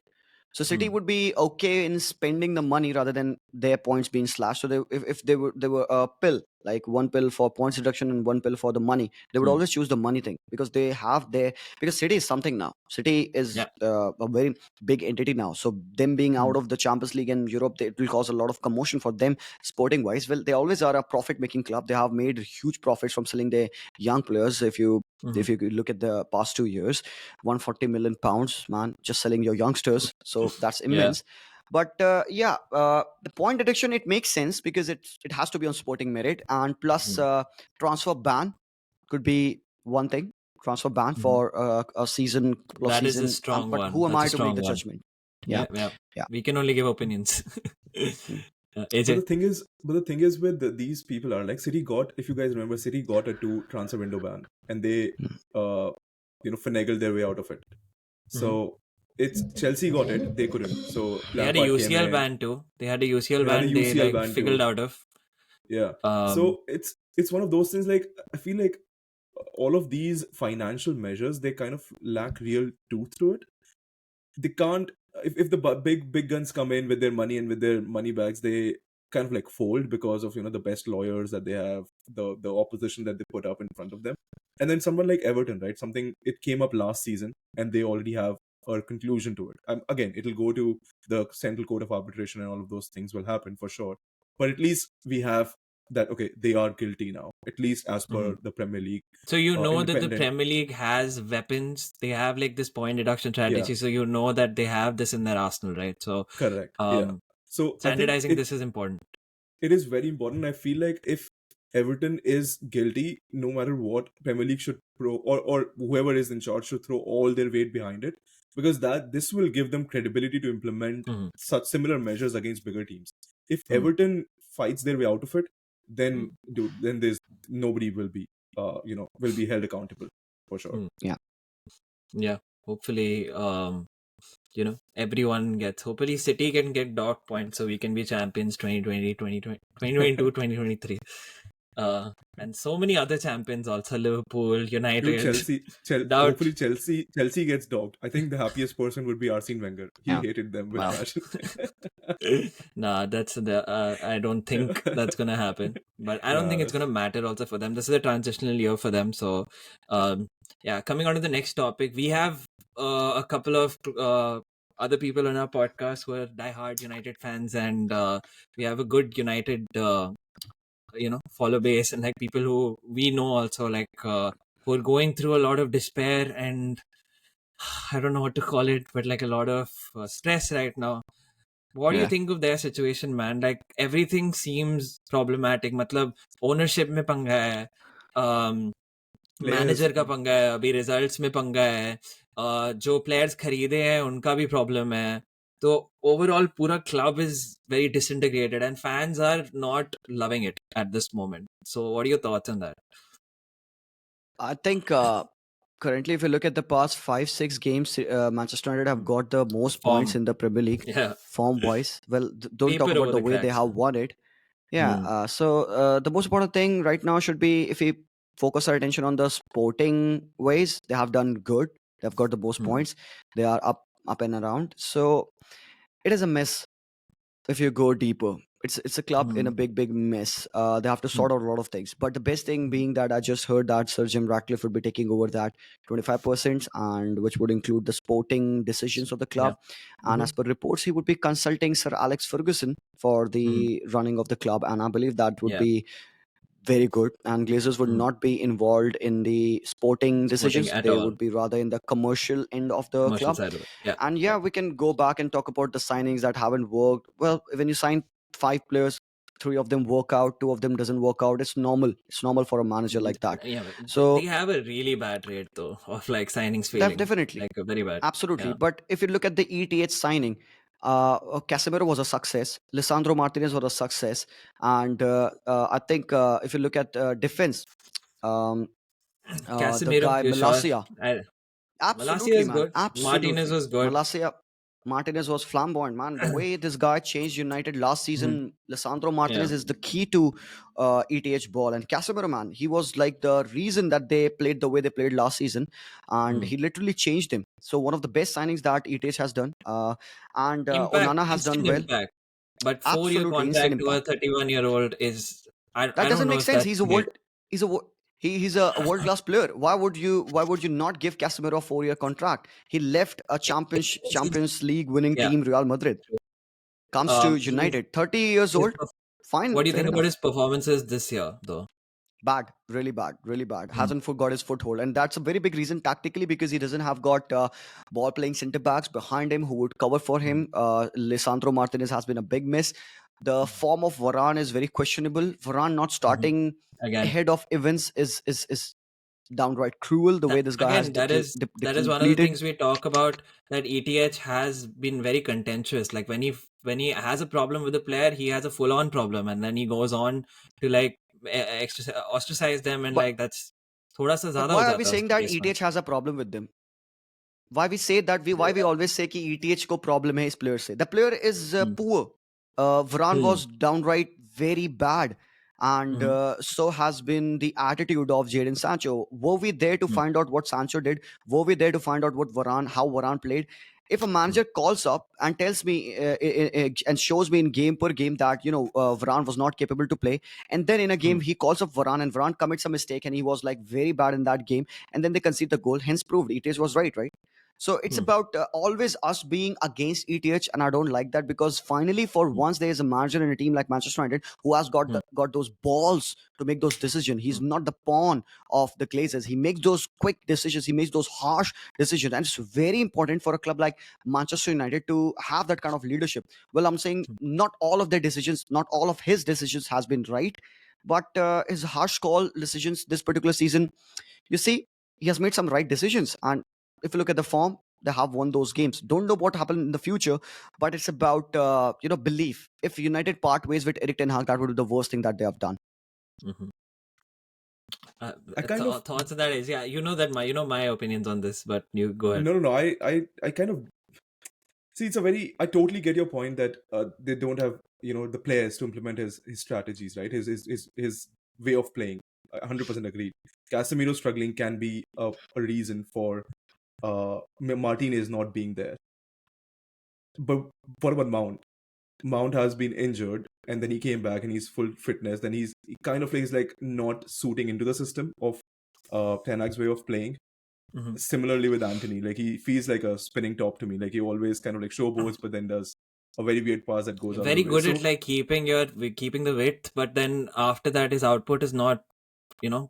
So City hmm, would be okay in spending the money rather than their points being slashed. So if they were a pill, like one pill for points deduction and one pill for the money, they would hmm, always choose the money thing because they have their, because City is something now. City is yeah. a very big entity now. So them being Hmm, out of the Champions League and Europe, it will cause a lot of commotion for them sporting wise. Well, they always are a profit making club. They have made huge profits from selling their young players. If you mhm. if you look at the past 2 years, 140 million pounds, man, just selling your youngsters. So that's Yeah. immense. But yeah, the point deduction, it makes sense because it has to be on sporting merit, and plus Hmm, transfer ban could be one thing. Transfer ban mhm. for a season plus That is a season. strong But one. who am That's I a to make strong the one. judgment? Yeah, Yeah, yeah. yeah. We can only give opinions. Mm. But AJ. the thing is with these people are like City got, if you guys remember, City got a 2 transfer window ban, and they Mm. uh finagled their way out of it. Mhm. So it's Chelsea got it, they couldn't. So They had a Lampard came UCL in. ban too. They had a UCL They had a ban they UCL like ban figured too. out of. Yeah. Um, So it's one of those things, like I feel like all of these financial measures, they kind of lack real tooth to it. They can't, if the big guns come in with their money and with their money bags, they kind of like fold because of the best lawyers that they have, the opposition that they put up in front of them. And then someone like Everton, right, something, it came up last season and they already have a conclusion to it. Again, it'll go to the Central Court of Arbitration and all of those things will happen for sure, but at least we have that, okay, they are guilty now, at least as per mhm. the Premier League. So you know that the Independent. Premier League has weapons. They have like this point deduction Yeah, strategy. So you know that they have this in their arsenal, right? So correct. Yeah. um, So I think standardizing this is important. it is very important. I feel like if Everton is guilty, no matter what, Premier League should or whoever is in charge should throw all their weight behind it, because that this will give them credibility to implement Mhm, such similar measures against bigger teams. If mhm, Everton fights their way out of it, mhm, then dude, then there's nobody will be will be held accountable for sure. mhm. Yeah. Yeah. Hopefully, everyone gets. Hopefully, City can get dot points so we can be champions 2020, 2020, 2022, 2023. And so many other champions also, Liverpool, Dude, United. Doubt. Hopefully Chelsea gets dogged. I think the happiest person would be Arsene Wenger. He Yeah. hated them with Wow. passion. Nah, I don't think that's gonna happen. But I don't think Nah. it's gonna matter also for them. This is a transitional year for them. So, yeah. Coming on to the next topic, we have a couple of other people on our podcast who are diehard United fans, and we have a good United follow base, and like people who we know also like who are going through a lot of despair and I don't know what to call it, but like a lot of stress right now. What do you Yeah. think of their situation, man? Like everything seems problematic. मतलब ownership में पंगा है, Players. Manager का पंगा है, अभी results में पंगा है, जो प्लेयर्स खरीदे हैं उनका भी प्रॉब्लम है. तो overall पूरा club is very disintegrated and fans are not loving it at this moment. So what are your thoughts on that? I think currently, if you look at the past 5-6 games, Manchester United have Hmm. got the most points Form. in the Premier League, Yeah. form wise. Well, don't talk Paper about over the the way they cracks. have won it. Yeah. Hmm. So the most important thing right now should be, if we focus our attention on the sporting ways, they have done good. They've got the most Hmm. points. They are up and around. So it is a mess if you go deeper. It's a club in a big mess. They have to Mm. sort out a lot of things. But the best thing being that I just heard that Sir Jim Ratcliffe would be taking over that 25%, and which would include the sporting decisions of the Yeah. club. And as per reports, he would be consulting Sir Alex Ferguson for Mm. the running of the club. And I believe that would Yeah. be very good. And Glazers would Mm. not be involved in the sporting Sporting decisions. at They all. would be rather in the commercial end of the Commercial club. side of it. Yeah. And yeah, Yeah. we can go back and talk about the signings that haven't worked. Well, when you sign 5 players, 3 of them work out, 2 of them doesn't work out. It's normal for a manager like that. Yeah, but they So have a really bad rate though of like signings failing, definitely, like very bad. absolutely. Yeah. But if you look at the ETH signing, Casemiro was a success. Lisandro Martinez was a success. And I think if you look at defense, um, the Casemiro, guy you sure? Malacia. Malasia Absolutely, is man. good. Martinez Absolutely. was good. Malacia Martinez was flamboyant, man. The way this guy changed United last Mhm. season, Lisandro Yeah. Martinez is the key to ETH ball. And Casemiro, man, he was like the reason that they played the way they played last season. And Mm. he literally changed him. So, one of the best signings that ETH has done. And Impact, Onana has done instant well. impact. But 4-year Absolutely instant contract to a impact. 31-year-old is That I don't doesn't know make if sense. that's great. He's a wo- he's a world class player. Why would you not give Casemiro a 4-year contract? He left a Champions League winning Yeah. team, Real Madrid, comes to He United, 30 years his old. Fine, what do you fair think about enough. his performances this year though? Bad, really bad, really bad. Mm. Hasn't got his foothold, and that's a very big reason tactically because he doesn't have got ball playing centre backs behind him who would cover for Mm. him. Lisandro Martinez has been a big miss. The form of Varane is very questionable. Varane not Mhm. starting Again. ahead of events is downright cruel. The way That this guy has again, that is one of the depleted. things we talk about, that ETH has been very contentious. Like when he has a problem with a player, he has a full on problem, and then he goes on to like ostracize them, and But like that's थोड़ा सा but ज़्यादा हो why are we जाता है saying उसके that case में. ETH has a problem with them? Why we always say कि ETH को problem है इस player से? The player is Mm. poor. Varane Mm. was downright very bad. And Mhm. so has been the attitude of Jadon Sancho. Were we there to Mm. find out what Sancho did? Were we there to find out how Varane played? If a Mm. manager calls up and tells me and shows me in game per game that Varane was not capable to play, and then in a game Mm. he calls up Varane and Varane commits a mistake and he was like very bad in that game, and then they concede the goal, hence proved ETH was right, right? So it's Mm. about always us being against ETH, and I don't like that because finally, for Mm. once, there is a manager in a team like Manchester United who has got Mm. got those balls to make those decisions. He's Mm. not the pawn of the Glazers. He makes those quick decisions. He makes those harsh decisions, and it's very important for a club like Manchester United to have that kind of leadership. Well, I'm saying Mm. not all of their decisions, not all of his decisions has been right, but his harsh call decisions this particular season, you see, he has made some right decisions. And if you look at the form, they have won those games. Don't know what happened in the future, but it's about belief. If United part ways with Eric Ten Hag, that would be the worst thing that they have done. Mhm. I kind of Thoughts on that is, yeah, you know that my opinions on this, but you go ahead. no. I kind of see. It's a very. I totally get your point that they don't have the players to implement his strategies, right? His way of playing. I 100% agreed. Casemiro struggling can be a reason for Martinez not being there. But what about Mount? Mount has been injured, and then he came back and he's full fitness. Then he kind of is like not suiting into the system of Ten Hag's way of playing. Mhm. Similarly with Anthony, like he feels like a spinning top to me. Like he always kind of like showboats, but then does a very weird pass that goes out of Very the way. good at So like keeping the width, but then after that his output is not, yeah,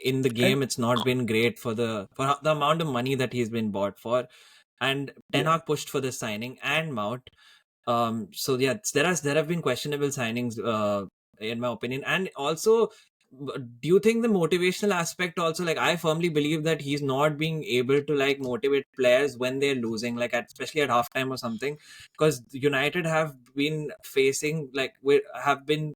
in the and game it's not been great for the amount of money that he's been bought for. And Ten yeah, Hag pushed for this signing and Mount. So yeah, there have been questionable signings, in my opinion. And also, do you think the motivational aspect also, like I firmly believe that he's not being able to like motivate players when they're losing, like especially at halftime or something, because United have been facing like we have been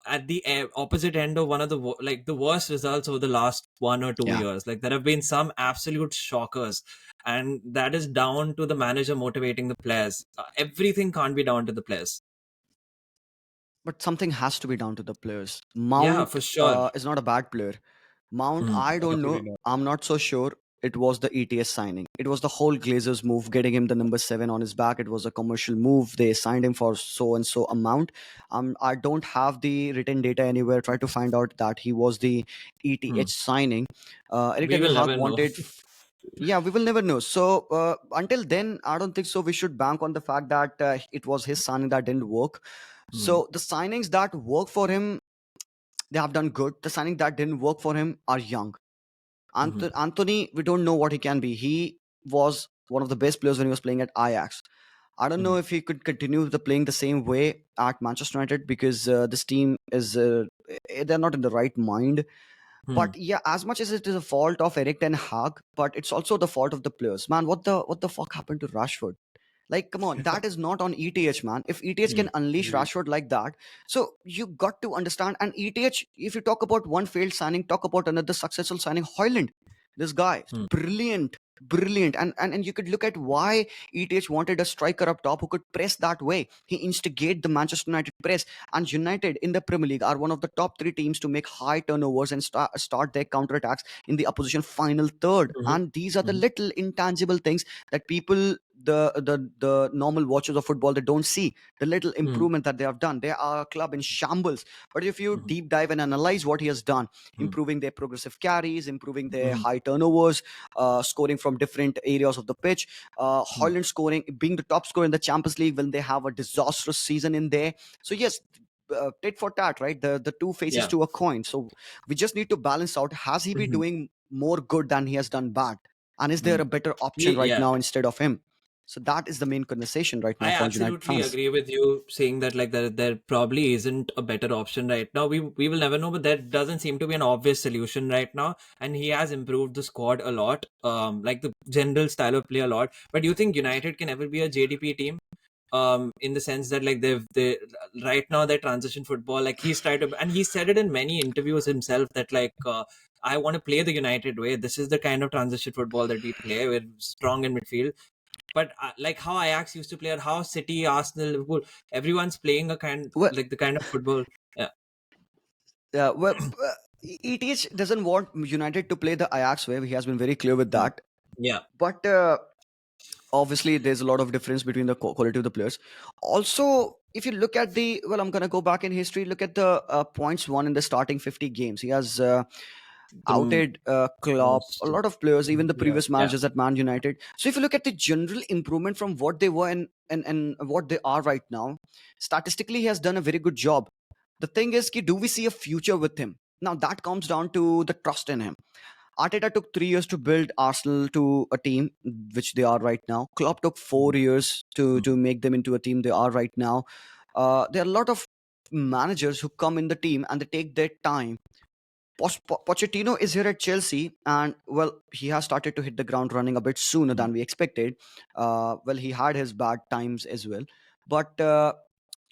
at the opposite end of one of the like the worst results over the last 1 or 2 years. Like there have been some absolute shockers, and that is down to the manager motivating the players. Everything can't be down to the players. But something has to be down to the players. Yeah, Mount for sure. is not a bad player. Mount, I don't absolutely know. not. I'm not so sure. it was the ETS signing. It was the whole Glazers move, getting him the number 7 on his back. It was a commercial move. They signed him for so and so amount. I don't have the written data anywhere. Try to find out that he was the ETH signing. Eric We Ten will Hag never know. wanted. Yeah, we will never know. So until then, I don't think so. We should bank on the fact that it was his signing that didn't work. So the signings that work for him, they have done good. The signings that didn't work for him are young. Anthony, we don't know what he can be. He was one of the best players when he was playing at Ajax. I don't know if he could continue playing the same way at Manchester United, because this team is they're not in the right mind. But yeah, as much as it is a fault of Eric Ten Hag, but it's also the fault of the players. Man, what the fuck happened to Rashford? Like, come on, that is not on ETH, man. If ETH can unleash Rashford like that, so you got to understand. And ETH, if you talk about one failed signing, talk about another successful signing, Hoyland. This guy, brilliant, brilliant. And you could look at why ETH wanted a striker up top who could press that way. He instigate the Manchester United press. And United in the Premier League are one of the top 3 teams to make high turnovers and start their counterattacks in the opposition final third. And these are the little intangible things that people, the normal watchers of football, they don't see the little improvement that they have done. They are a club in shambles, but if you deep dive and analyze what he has done, improving their progressive carries, improving their high turnovers, scoring from different areas of the pitch, Holland scoring, being the top scorer in the Champions League when they have a disastrous season in there. So yes, tit for tat, right? The two faces to a coin. So we just need to balance out, has he been doing more good than he has done bad, and is there a better option right Yeah. now instead of him? So that is the main conversation right now I for United absolutely fans. agree with you saying that like there probably isn't a better option right now. We will never know, but there doesn't seem to be an obvious solution right now. And he has improved the squad a lot, like the general style of play a lot. But do you think United can ever be a JDP team? In the sense that like they right now their transition football, like he's tried to, and he said it in many interviews himself that like I want to play the United way. This is the kind of transition football that we play. We're strong in midfield. But like how Ajax used to play, or how City, Arsenal, Liverpool, everyone's playing a kind Well, like the kind of football. Yeah. well, ETH doesn't want United to play the Ajax way. He has been very clear with that. Yeah. But obviously, there's a lot of difference between the quality of the players. Also, if you look at the, well, I'm going to go back in history, look at the points won in the starting 50 games. He has The outed Klopp, a most. lot of players, even the Yeah. previous managers at Man United. So if you look at the general improvement from what they were and what they are right now, statistically, he has done a very good job. The thing is, do we see a future with him? Now that comes down to the trust in him. Arteta took 3 years to build Arsenal to a team which they are right now. Klopp took 4 years to make them into a team they are right now. There are a lot of managers who come in the team and they take their time. Pochettino is here at Chelsea, and well, he has started to hit the ground running a bit sooner than we expected. Well, he had his bad times as well, but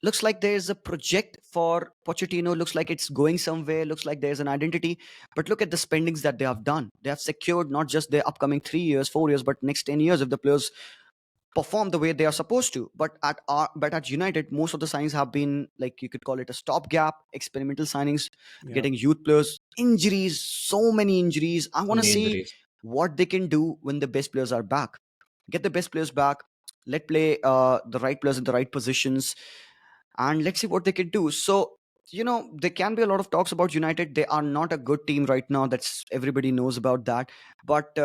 looks like there's a project for Pochettino. Looks like it's going somewhere. Looks like there's an identity. But look at the spendings that they have done. They have secured not just their upcoming 3 years, 4 years, but next 10 years if the players perform the way they are supposed to. But at United, most of the signings have been, like, you could call it a stopgap, experimental signings, Yeah. getting youth players, injuries, so many injuries. I want to Many see injuries. what they can do when the best players are back. Get the best players back. Let play the right players in the right positions, and let's see what they can do. So, there can be a lot of talks about United. They are not a good team right now. That's everybody knows about that. But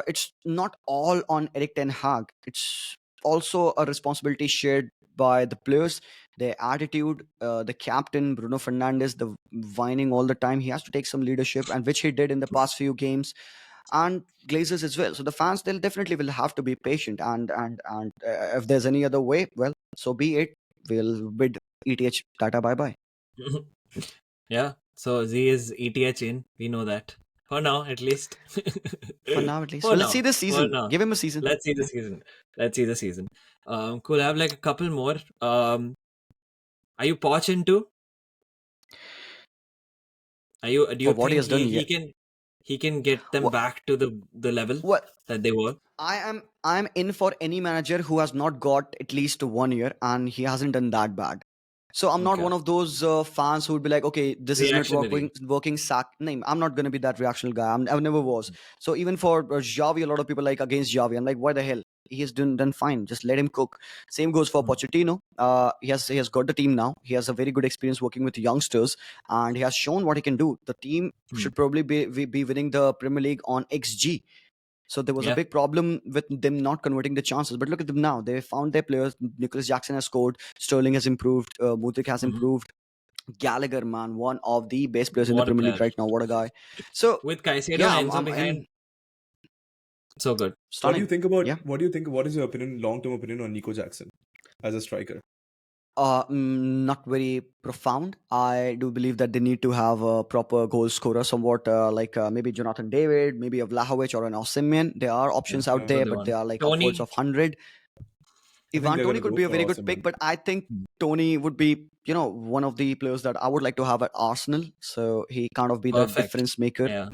it's not all on Eric Ten Hag. It's also a responsibility shared by the players, their attitude, the captain Bruno Fernandes, the whining all the time. He has to take some leadership, and which he did in the past few games, and Glazers as well. So the fans, they'll definitely will have to be patient, and if there's any other way, well, so be it. We'll bid ETH Tata bye bye. Yeah. So Z is ETH in. We know that for now, at least. For now, at least. For Well, let's see now. this For season. now. Give him a season. Let's see the season. Let's see the season. Cool. I have like a couple more. Are you Poch into? Are you? Do For you what he think has done he yet. can get them What? back to the level What? that they were? I'm in for any manager who has not got at least 1 year, and he hasn't done that bad. So I'm not Okay. one of those fans who would be like, okay, this is not Reactionary. working. Sack. No, I'm not gonna be that reactional guy. I never was. So even for Xavi, a lot of people like against Xavi. I'm like, why the hell? He has done fine. Just let him cook. Same goes for Mm. Pochettino. He has got the team now. He has a very good experience working with youngsters, and he has shown what he can do. The team Mm. should probably be winning the Premier League on XG. So there was a Yeah. big problem with them not converting the chances. But look at them now. They found their players. Nicholas Jackson has scored. Sterling has improved. Mudrik has Mhm. improved. Gallagher, man, one of the best players in the What a Premier League player. right now. What a guy. So With Caicedo yeah, and I'm, Enzo I'm behind, in so good. What do you stunning. think about? Yeah. What do you think? What is your opinion, long-term opinion on Nico Jackson as a striker? Not very profound. I do believe that they need to have a proper goal scorer, somewhat like maybe Jonathan David, maybe a Vlahovic or an Osimhen. There are options out Yeah. there, So they but they won. are like upwards Tony. of 100. I think Ivan they're Tony gonna could go be a for very good Awesome, pick, man. but I think Mm. Tony would be, one of the players that I would like to have at Arsenal. So he kind of be the Perfect. difference maker Yeah.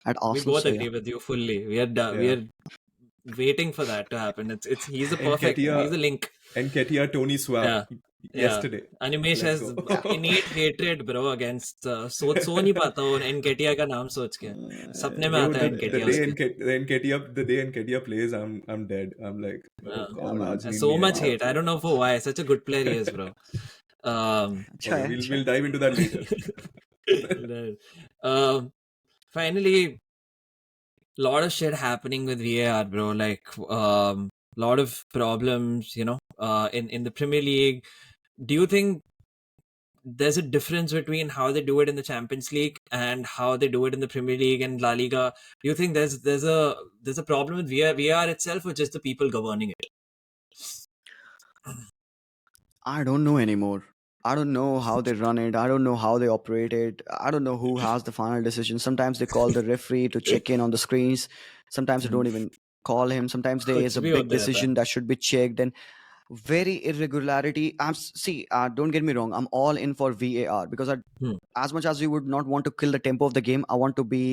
at We Arsenal. both So yeah. agree with you fully. We Yeah. are waiting for that to happen. It's he's the And perfect. He's Ketia the link. and Ketia Tony swap Yeah. Yeah. yesterday. Animesh Let's has go. Yeah. innate hatred bro against सोच नहीं पाता वो एनकेटिया का नाम सोच के सपने में Bro, आता है the एनकेटिया day उसके Nketia plays, I'm dead. I'm like, oh Yeah, god, man. आज नींद so नहीं much आएगी hate रात I को. don't know for why such a good player he is bro अच्छा Okay, है, we'll अच्छा है. we'll dive into that later. Right. Finally lot of shit happening with VAR, bro. Like, lot of problems, in the Premier League. Do you think there's a difference between how they do it in the Champions League and how they do it in the Premier League and La Liga? Do you think there's a problem with VAR itself, or just the people governing it? I don't know anymore. I don't know how they run it. I don't know how they operate it. I don't know who has the final decision. Sometimes they call the referee to check in on the screens. Sometimes they Hmm. don't even call him. Sometimes there is कुछ a भी big होता रहता है. decision that should be checked. And very irregularity. See, don't get me wrong. I'm all in for VAR because Hmm. as much as we would not want to kill the tempo of the game, I want to be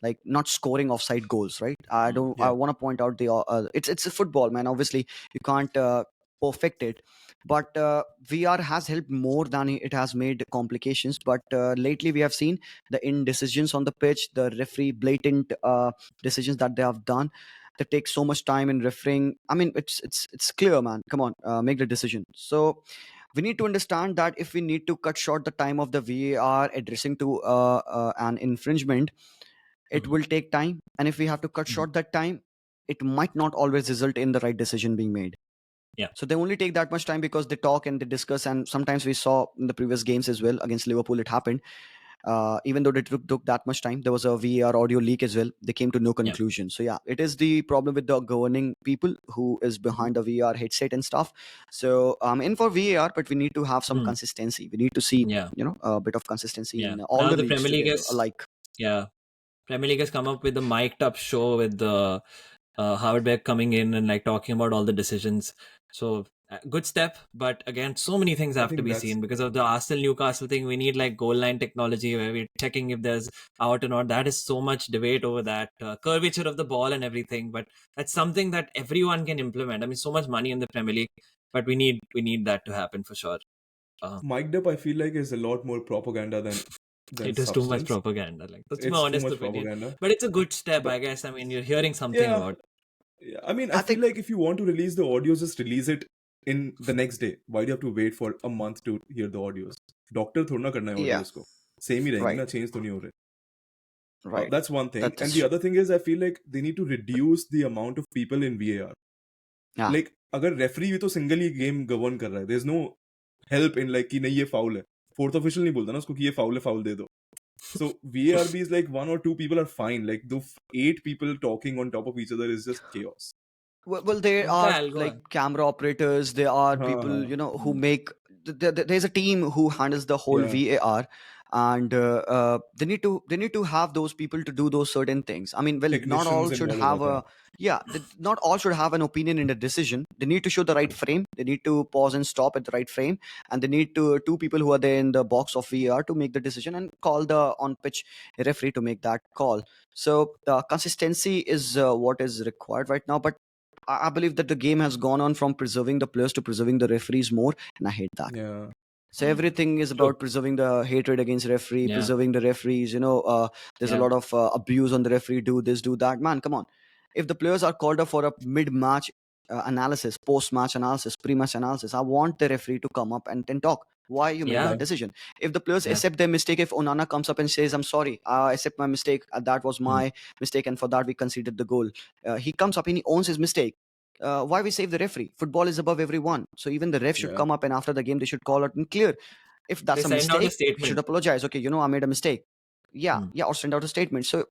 like not scoring offside goals, right? I Hmm. don't. I Yeah. want to point out it's a football, man. Obviously, you can't perfect it, but VR has helped more than it has made complications. But lately, we have seen the indecisions on the pitch, the referee blatant decisions that they have done. They take so much time in refereeing. I mean, it's clear, man. Come on, make the decision. So we need to understand that if we need to cut short the time of the VAR addressing to an infringement, it Hmm. will take time. And if we have to cut Hmm. short that time, it might not always result in the right decision being made. Yeah. So they only take that much time because they talk and they discuss. And sometimes we saw in the previous games as well against Liverpool, it happened. Even though they took that much time, there was a VAR audio leak as well. They came to no Yeah. conclusion. So yeah, it is the problem with the governing people who is Mhm. behind the VAR headset and stuff. So I'm in for VAR, but we need to have some Hmm. consistency. We need to see, Yeah. a bit of consistency Yeah. in all Now the the leagues Premier League together is alike. yeah. Premier League has come up with the mic'd up show with the Howard Beck coming in and like talking about all the decisions. So good step, but again, so many things I have to think be that's seen because of the Arsenal Newcastle thing. We need like goal line technology where we're checking if there's out or not. That is so much debate over that curvature of the ball and everything, but that's something that everyone can implement. I mean, so much money in the Premier League, but we need that to happen for sure. mic'd up. I feel like is a lot more propaganda than It is too much substance. propaganda. Like that's my It's too honest much opinion. propaganda. But it's a good step, But I guess. I mean, you're hearing something yeah, about. yeah. I mean, I I feel think, like if you want to release the audios, just release it in the next day. Why do you have to wait for a month to hear the audios? Doctor थोड़ा ना करना है yeah, audios को. Same ही रहेंगी right, ना, change तो नहीं हो रहे. right. That's one thing. And That's the true. other thing is, I feel like they need to reduce the amount of people in VAR. Yeah. Like, अगर referee भी तो single ही game govern कर रहा है. There's no help in like कि नहीं ये foul है. Fourth official नहीं बोलता ना उसको कि ये foul है, foul दे दो. So VARB is like one or two people are fine. Like the 8 people talking on top of each other is just chaos. Well, there उनका are algo like है. camera operators. There are हाँ people, हाँ who make. There's a team who handles the whole yeah. VAR, and they need to have those people to do those certain things. I mean, well, not all Technicians should involved हो have जाते हैं. a not all should have an opinion in the decision. They need to show the right frame. They need to pause and stop at the right frame, and they need to two people who are there in the box of VAR to make the decision and call the on pitch referee to make that call. So the consistency is what is required right now, but I believe that the game has gone on from preserving the players to preserving the referees more, and I hate that. Yeah. So everything is about preserving the hatred against referee, Yeah. preserving the referees. There's a lot of abuse on the referee. Do this, do that. Man, come on. If the players are called up for a mid-match analysis, post-match analysis, pre-match analysis, I want the referee to come up and then talk. Why you made Yeah. that decision? If the players Yeah. accept their mistake, if Onana comes up and says, "I'm sorry, I accept my mistake. That was my mistake, and for that we conceded the goal," he comes up and he owns his mistake. Why we save the referee? Football is above everyone. So even the ref should Yeah. come up and after the game they should call out and clear. If that's They a send out a mistake, he should statement. apologize. Okay, I made a mistake. Yeah, or send out a statement. So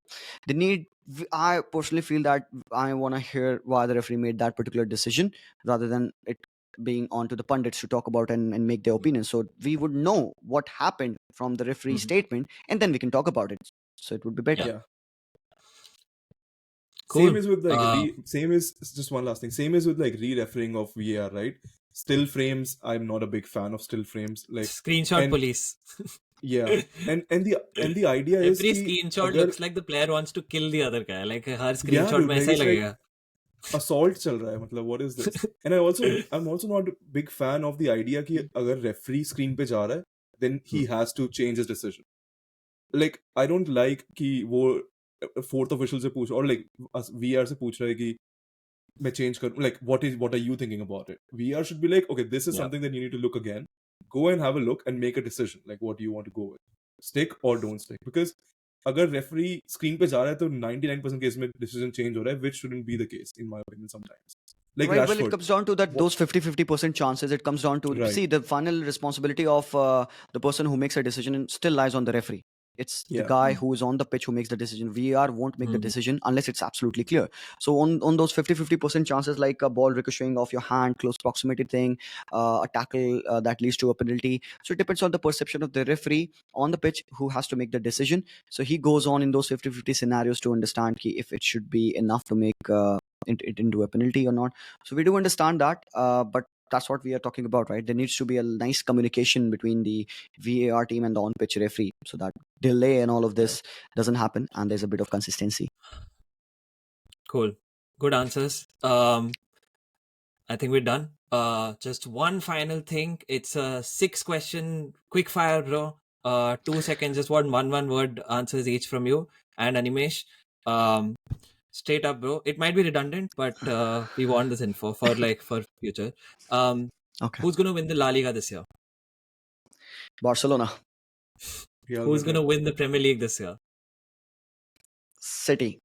I personally feel that I want to hear why the referee made that particular decision rather than it being on to the pundits to talk about and make their opinion. So we would know what happened from the referee statement and then we can talk about it. So it would be better. Yeah. Cool. Same is with same is just one last thing. Same is with like re-refereeing of VAR, right? Still frames. I'm not a big fan of still frames. Like Screenshot police. Yeah, and the idea is Every कि screenshot अगर looks like the player wants to kill the other guy. Like her yeah, screenshot dude, में like ऐसा ही it's like लगेगा. assault चल रहा है मतलब what is this? And I'm also not a big fan of the idea कि अगर referee screen पे जा रहा है then he has to change his decision. Like I don't like कि वो fourth official से पूछ और like VR से पूछ रहा है कि मैं change करूँ, like what are you thinking about it? VR should be like, okay, this is something that you need to look again. Go and have a look and make a decision. Like what do you want to go with? Stick or don't stick? Because अगर referee screen पे जा रहा है तो 99% case में decision change हो रहा है, which shouldn't be the case in my opinion sometimes. Like Right, well, it Rashford. comes down to that those 50% chances. It comes down to Right. see the final responsibility of the person who makes a decision still lies on the referee. It's the guy who is on the pitch who makes the decision. VR won't make the decision unless it's absolutely clear. So on those 50% chances, like a ball ricocheting off your hand, close proximity thing, a tackle that leads to a penalty. So it depends on the perception of the referee on the pitch who has to make the decision. So he goes on in those 50-50 scenarios to understand if it should be enough to make it into a penalty or not. So we do understand that, but that's what we are talking about, right? There needs to be a nice communication between the VAR team and the on-pitch referee, so that delay and all of this doesn't happen, and there's a bit of consistency. Cool. Good answers. I think we're done. Just one final thing. It's a 6-question quick fire, bro. 2 seconds. Just one word answers each from you and Animesh. Straight up, bro. It might be redundant, but we want this info for future. Okay. Who's gonna win the La Liga this year? Barcelona. Who's gonna win the Premier League this year? City.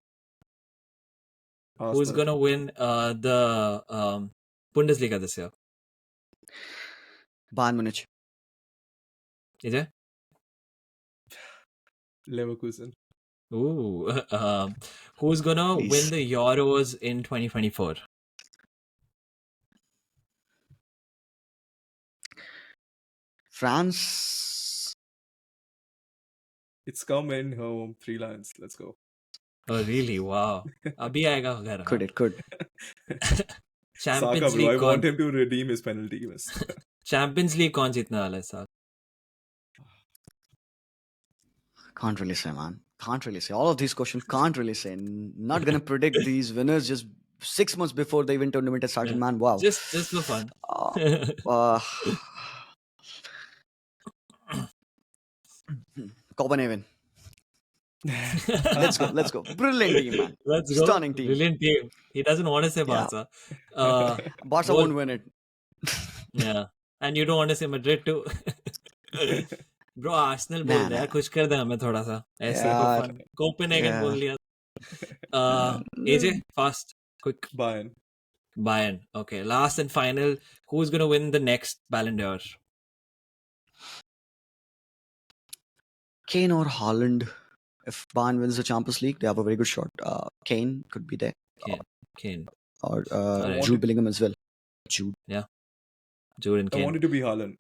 Who's gonna win the Bundesliga this year? Bayern Munich. Is it? Leverkusen. Ooh. Who's gonna win the Euros in 2024? France. It's coming home. 3 lines. Let's go. Oh, really? Wow. Abhi aayega घर. Could it? Could. Champions Saka, bro. League I want him to redeem his penalty miss. Champions League कौन जीतने वाला है साहब? Can't really say, man. Can't really say. All of these questions can't really say. Not gonna predict these winners just 6 months before the event tournament has started, man. Wow. Just for fun. Copenhagen. Let's go. Brilliant team, man. Let's go. Stunning team. Brilliant team. He doesn't want to say Barca. Barca won't win it. Yeah. And you don't want to say Madrid too. Bro, Arsenal बोल दे यार, खुश कर दे हमें थोड़ा सा ऐसे for fun. Copenhagen बोल लिया. AJ, fast, quick. Bayern. Okay, last and final. Who's gonna win the next Ballon d'Or? Kane or Haaland. If Bayern wins the Champions League, they have a very good shot. Kane could be there. Kane. Or Jude Bellingham as well. Jude. Yeah. Jude and Kane. I want it to be Haaland.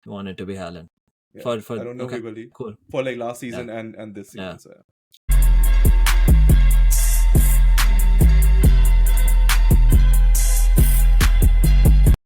You want it to be Haaland. Yeah. For I don't know okay. who will he. Cool. For like last season and this season. Yeah. So yeah.